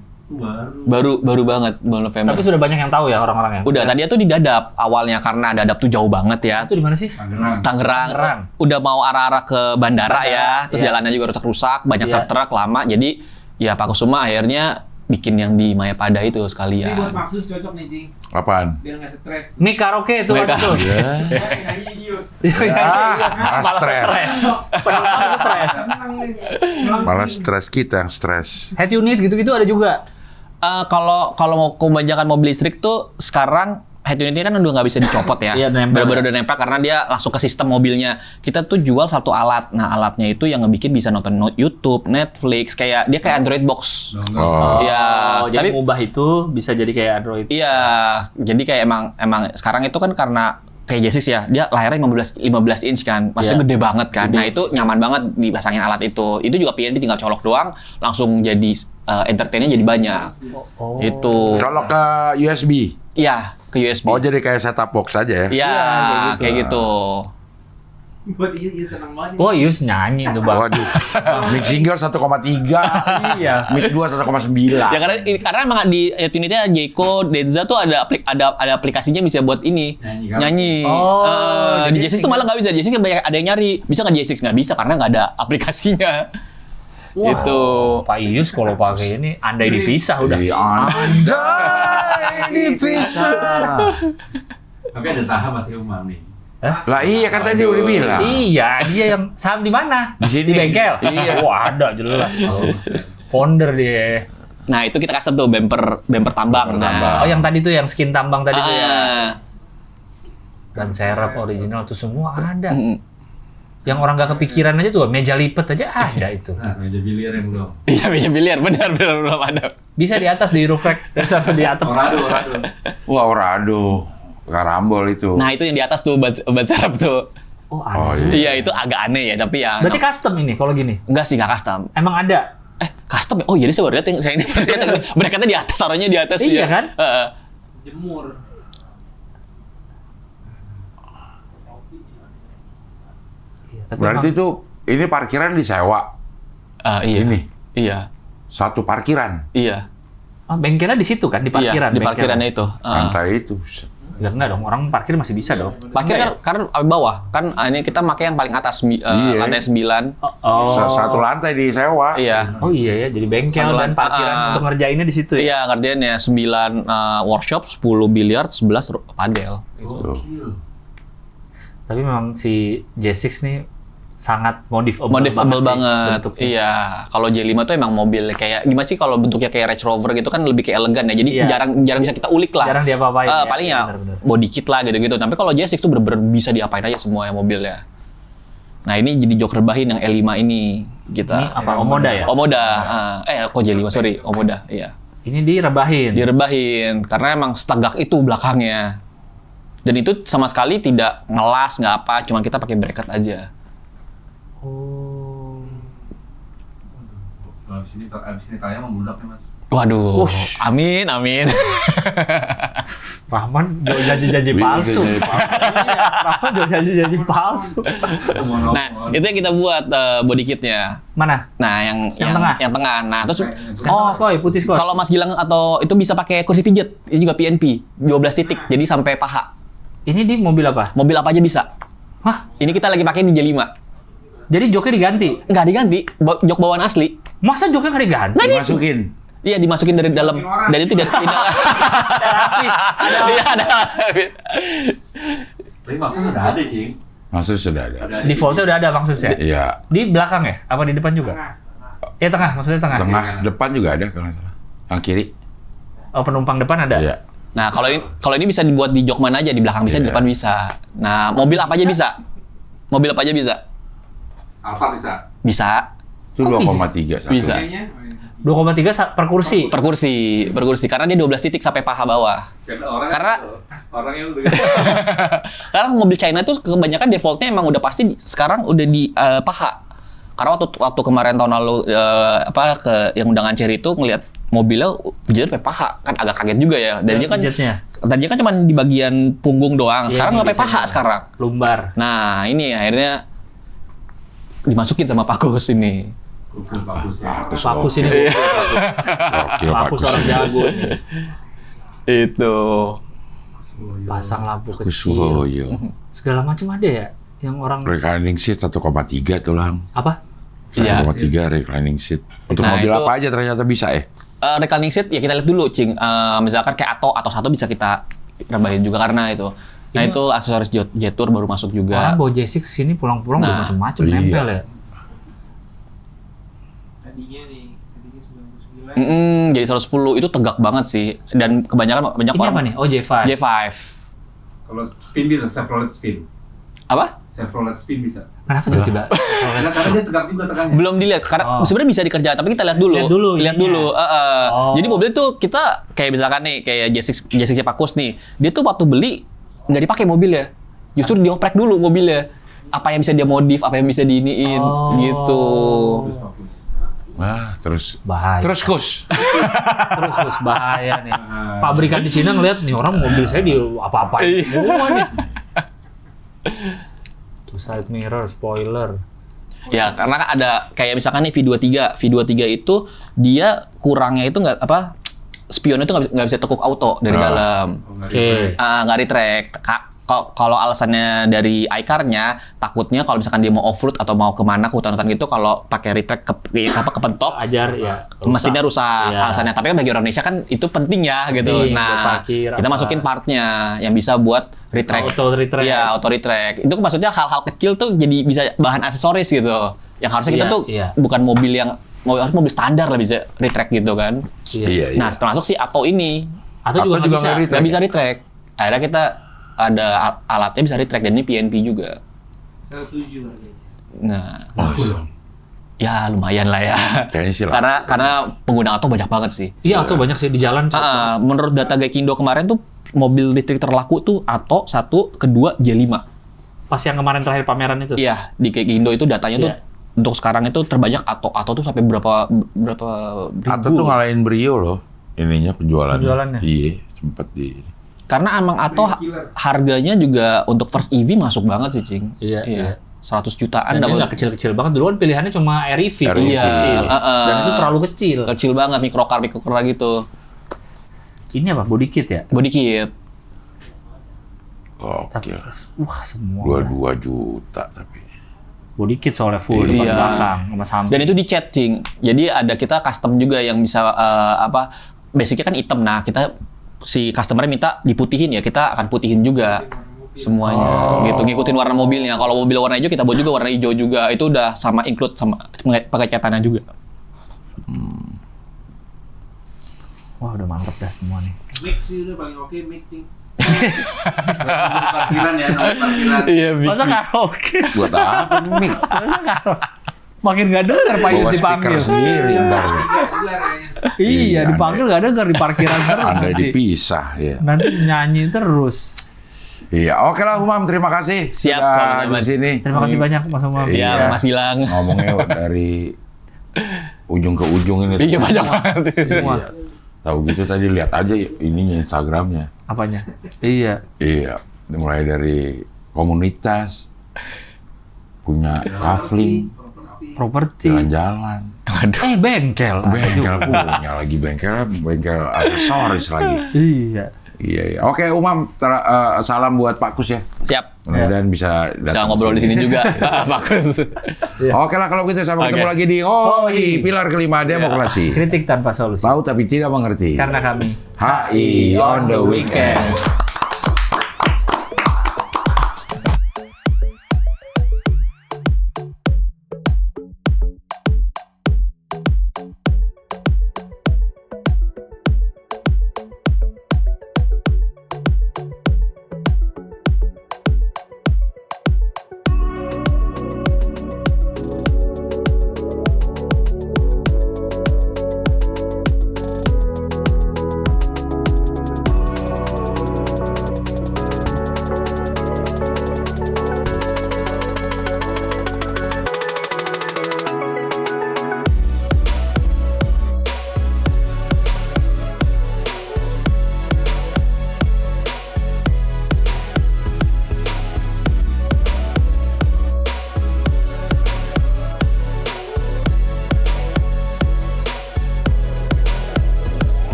Baru banget bulan November. Tapi sudah banyak yang tahu ya orang-orang yang. Udah, tadi tuh di Dadap awalnya karena Dadap tuh jauh banget ya. Itu di mana sih? Tangerang. Tangerang. Udah mau arah-arah ke bandara ya, terus iya. jalannya juga rusak-rusak, banyak Iya. truk-truk lama. Jadi ya Pak Kusuma akhirnya bikin yang di Mayapada itu Ini buat sekalian. Maxus cocok nih, Cing. Apaan? Biar nggak stres. Mie karaoke itu Mie apa tuh? Ya. Nyanyi Yus. Malah stres. Penumpang stres. Senang nih. Malah stres kita yang stres. Head unit gitu-gitu ada juga. Kalau mau kebanyakan mobil listrik tuh sekarang head unitnya kan udah nggak bisa dicopot ya. Iya, nempel. Bener-bener udah nempel karena dia langsung ke sistem mobilnya. Kita tuh jual satu alat. Nah, alatnya itu yang ngebikin bisa nonton YouTube, Netflix, kayak dia kayak Android box. Oh. Iya, jadi tapi ngubah itu bisa jadi kayak Android. iya, jadi kayak emang sekarang itu kan karena kayak J6 ya, dia layarnya 15 inch kan, maksudnya Iya. gede banget kan. Nah itu nyaman banget dipasangin alat itu. Itu juga PNP tinggal colok doang, langsung jadi entertainnya jadi banyak. Oh. Itu, Kalau ke USB, iya ke USB. oh jadi kayak setup box aja ya? Iya, kayak gitu. Buat iya seneng banget. Oh, Yus nyanyi tuh, Bang. Waduh, mic single 1,3, Iya. mic 2 1,9. Ya karena emang di unitnya Jeko, Denza tuh ada aplikasinya bisa buat ini Nyanyi kan? nyanyi. Oh, Di jadi J6 tuh malah nggak bisa. J6 banyak ada yang nyari. Bisa nggak J6? Nggak bisa karena nggak ada aplikasinya. Wah, Itu. Pak Ius kalau pakai ini andai dipisah udah. Iya, andai dipisah. Tapi ada saham masih umam nih. Lah iya kan tadi udah bilang. Iya, dia yang saham di mana? Di sini. Di bengkel. Iya. Wah, ada jelas. Founder dia. Nah itu kita custom tuh bumper tambang. Nah. Oh, yang tadi tuh yang skin tambang tadi tuh ya. Ah. Dan serep original tuh semua ada. Mm-mm. Yang orang nggak kepikiran aja tuh, meja lipat aja ada itu. Nah, meja biliar yang belum. Iya meja biliar, benar belum ada. Bisa di atas di roof rack sama di atap. Orado. Wah, orado. Karambol itu. Nah itu yang di atas tuh ban serep tuh. Oh, Oh, ada. iya. Iya itu agak aneh ya tapi ya. Berarti custom ini kalau gini. Enggak sih nggak custom. Emang ada. Custom ya? Oh iya, saya baru lihat yang saya ini bracketnya di atas, taruhnya di atas. Iya ya. kan? Heeh. Jemur. Iya, tapi Berarti emang- tuh ini parkiran disewa. Iya. Ini Iya. satu parkiran. Iya. oh, bengkelnya di situ kan di parkiran. Iya, di bengkel. parkirannya itu. Lantai itu. Ya enggak dong, orang parkir masih bisa dong. Parkir kan karena bawah kan ini kita pakai yang paling atas Iya. lantai 9. Oh. Satu lantai disewa. Iya. Oh iya ya, jadi bengkel Satu dan lantai. parkiran untuk ngerjainnya di situ ya. Iya, ngerjainnya 9 workshop, 10 biliar, 11 padel. Gokil. Tapi memang si J6 nih sangat modifable Modifable sih banget. bentuknya. Iya. Kalau J5 tuh emang mobil kayak gimana sih kalau bentuknya kayak Range Rover gitu kan lebih kayak elegan ya. Jadi Iya. jarang bisa kita ulik lah. Jarang diapa-apain ya. Paling ya Bener-bener. body kit lah gitu-gitu. Tapi kalau J6 tuh bener-bener bisa diapain aja semua ya mobilnya. Nah, ini jadi jok rebahin yang E5 ini kita. Ini apa? Omoda ya? Omoda. Kok J5 sorry, Omoda. Iya. Ini direbahin. Direbahin karena emang setegak itu belakangnya. Dan itu sama sekali tidak ngelas, nggak apa, cuma kita pakai bracket aja. Oh. Abis ini tayang membludak nih mas. Waduh, Ush. amin. Rahman jauh janji-janji palsu. Iya, Rahman jauh janji-janji palsu. Nah, itu yang kita buat body kitnya. Mana? Nah, yang tengah? Yang tengah. Nah, terus Oh, skoy, putih skoy. kalau Mas Gilang atau itu bisa pakai kursi pijet. Ini juga PNP, 12 titik. Jadi sampai paha. Ini di mobil apa? Mobil apa aja bisa. Hah? Ini kita lagi pakai di J5. Jadi joknya diganti? Nggak diganti, jok bawaan asli. Masa joknya nggak diganti? Dimasukin. Iya, dimasukin dari dalam. orang. Dan itu tidak Iya, ada lapis. Tapi maksudnya sudah ada cing. Maksudnya sudah ada. Defaultnya udah ada maksudnya? Iya. Di belakang ya? Apa di depan juga? Tengah. Ya tengah, maksudnya tengah. Tengah, depan juga ada kalau nggak salah. Yang kiri. Oh, penumpang depan ada? Iya. Nah, kalau ini bisa dibuat di jok mana aja, di belakang bisa, di Iya. depan bisa. Nah, mobil apa aja bisa? Mobil apa aja bisa? Apa bisa? Bisa. Itu 2,3 satu. Bisa. Kayaknya. 2,3 per kursi. Per kursi. Karena dia 12 titik sampai paha bawah. Karena- orangnya udah Karena mobil China tuh kebanyakan defaultnya emang udah pasti sekarang udah di paha. Karena waktu kemarin tahun lalu yang undangan Cherry itu ngelihat mobilnya pijetnya sampai paha, kan agak kaget juga ya. Tadinya kan cuma di bagian punggung doang. Iya, Sekarang ini sampai paha biasanya. sekarang. Lumbar. Nah, ini akhirnya dimasukin sama Pak Kus ini. bagus ya. Pakus ini. Gokil, Pakus orang jago nih. Itu. Pasang lampu Bagus, kecil. Woyo. Segala macam ada ya yang orang Reclining seat 1,3 tuh lang. apa? Iya. 1,3 reclining seat. Untuk Nah, mobil itu- apa anya ternyata bisa ya? Reclining seat ya kita lihat dulu, Cing. Misalkan kayak atau satu bisa kita rebahin juga karena itu. Nah, Ini- itu aksesoris jet tour baru masuk juga. Orang bawa J6 sini pulang-pulang udah Nah, macam-macam iya. nempel ya. Tadinya 99. Jadi 110 itu tegak banget sih dan kebanyakan banyak Ini orang apa nih? Oh, J5. J5. Kalau spin bisa, Chevrolet spin. Apa? Chevrolet spin bisa. Kenapa tiba-tiba? Nah, karena dia tegak juga tekannya. Belum dilihat karena sebenarnya bisa dikerjakan tapi kita lihat dulu. Lihat dulu. Jadi mobil itu kita kayak misalkan nih kayak J6 Pakus nih. Dia tuh waktu beli nggak dipakai mobilnya. Justru dioprek dulu mobilnya. Apa yang bisa dia modif, apa yang bisa diiniin gitu. Terus fokus. Terus Bahaya. Terus Kus. Terus bahaya nih. Pabrikan di Cina ngeliat nih orang mobil saya di apa-apain semua nih. Tuh side mirror, spoiler. Ya, karena kan ada kayak misalkan nih V23. V23 itu dia kurangnya itu nggak apa spionnya itu nggak bisa tekuk auto dari dalam. Oke. Nggak retract. Kalau alasannya dari iCar-nya, takutnya kalau misalkan dia mau off-road atau mau kemana ke hutan-hutan gitu, kalau pakai retract kepentok, Ajar ya. mesinnya rusak Iya. alasannya. Tapi kan bagi orang Indonesia kan itu penting ya gitu. Penting, buat Nah, parkir, kita apa. masukin partnya yang bisa buat retract. Auto retract. Iya, auto retract. Itu maksudnya hal-hal kecil tuh jadi bisa bahan aksesoris gitu. Yang harusnya kita Iya, tuh iya. bukan mobil yang harus mobil standar lah bisa retract gitu kan. Iya. Nah, termasuk si Atto ini. Atau juga nggak bisa. nggak retract. Nggak bisa retract. Akhirnya kita ada alatnya bisa retract dan ini PNP juga. 107 harganya. Nah, Oh, ya lumayan lah ya. kayaknya sih lah. Karena pengguna Atto banyak banget sih. Iya, Atto banyak sih di jalan. Menurut data Gaikindo kemarin tuh mobil listrik terlaku tuh Atto 1, kedua J5. Pas yang kemarin terakhir pameran itu. Iya, di Gaikindo itu datanya tuh Iya. untuk sekarang itu terbanyak Atto. Atto tuh sampai berapa Atau tuh ribu. ngalahin Brio loh. Ininya penjualannya. Penjualannya. Iya, sempat di. Karena emang Atto Killer. harganya juga untuk first EV masuk banget sih, Cing. Iya. 100 jutaan Dan dia dapat. nggak kecil-kecil banget. Dulu kan pilihannya cuma REV. REV. Iya, Kecil. Dan itu terlalu kecil. Kecil banget, microcar gitu. Ini apa? Body kit ya? Body kit. Gokil. Wah, semua. 22 juta tapi. Body kit soalnya full depan Iya. belakang sama samping. Dan itu di chat, Cing. Jadi ada kita custom juga yang bisa basicnya kan hitam. Nah, kita si customer minta diputihin ya, kita akan putihin juga semuanya. Gitu, ngikutin warna mobilnya. Kalau mobil warna hijau kita buat juga warna hijau juga. Itu udah sama include sama pakai catannya juga. Wah, udah mantep dah semua nih. Mix sih udah paling oke, mix sih. Parkiran ya, nomor parkiran. Iya, Masa karaoke? Buat apa nih, Mik? Masa karaoke? Makin nggak denger Pak Yus Bawa dipanggil. speaker sendiri ntar. Segar kayaknya. Iya, Iya, dipanggil nggak denger di parkiran terus. Anda nanti. dipisah ya. Nanti nyanyi terus. Iya, oke lah Umam, terima kasih. Siap, sudah sama-sama. di sini. Terima kasih banyak Mas Umam. Iya. Iya, Mas Gilang. Ngomongnya dari ujung ke ujung ini. Iya, banyak banget. Semua. Iya. Tahu gitu tadi lihat aja ininya Instagramnya. Apanya? Iya. Iya, mulai dari komunitas, punya kafling, Properti. jalan-jalan, Bengkel. bengkel punya lagi bengkel aksesoris lagi. Iya. Iya, iya. Oke, Umam, salam buat Pak Kus ya. Siap. Mudah-mudahan bisa Bisa datang ngobrol di sini juga. Bagus. Oke lah kalau gitu sampai ketemu Oke. lagi di pilar kelima demokrasi. Kritik tanpa solusi. Tahu tapi tidak mengerti. Karena kami HI on the weekend.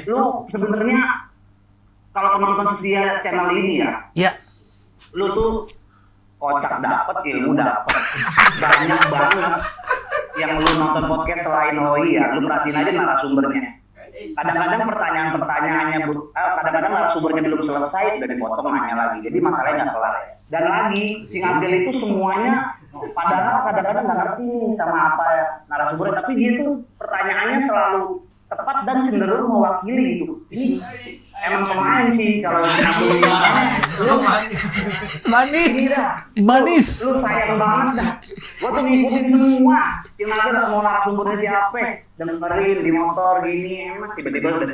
Lu sebenarnya kalau penonton setia channel ini ya, Iya. lu tuh kocak dapet, ilmu dapet, banyak banget yang lu nonton podcast selain OI ya, lu perhatiin aja narasumbernya. Kadang-kadang pertanyaan-pertanyaannya, kadang-kadang narasumbernya belum selesai, udah dipotong nanya lagi, jadi masalahnya nggak kelar. Dan lagi, si Abdel itu semuanya, padahal kadang-kadang nggak ngerti nih sama apa ya narasumbernya, tapi dia tuh pertanyaannya selalu tepat dan cenderung mewakili gitu. Ini emang pemain sih kalau lu Manis. lu Manis. lu sayang banget dah. Gua tuh ngikutin semua. Kira-kira mau narasumbernya siapa? Dengerin di motor gini, emang tiba-tiba udah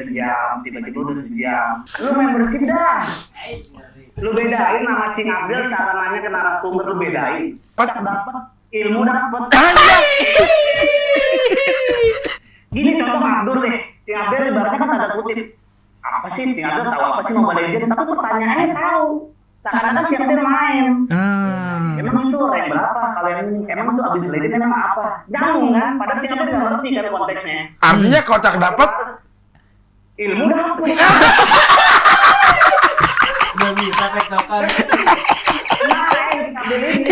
sejam. Lu main bersih dah. Lu bedain nama Cing Abdel cara nanya ke narasumber, lu bedain. Cak dapet, ilmu dapet. Gini contoh Abdul deh. Cing Abdel ibaratnya kan tanda kutip. Apa sih Cing Abdel tahu apa sih Mobile Legends? Tapi pertanyaannya tahu. Seakan-akan Cing Abdel main. Emang itu rank berapa? Kalian emang itu abis Legends emang apa? Jangan kan? Padahal Cing Abdel nggak ngerti kan konteksnya. Artinya kotak dapat. Ilmu dapet. Nggak bisa tektokan. Nah, Cing Abdel ini.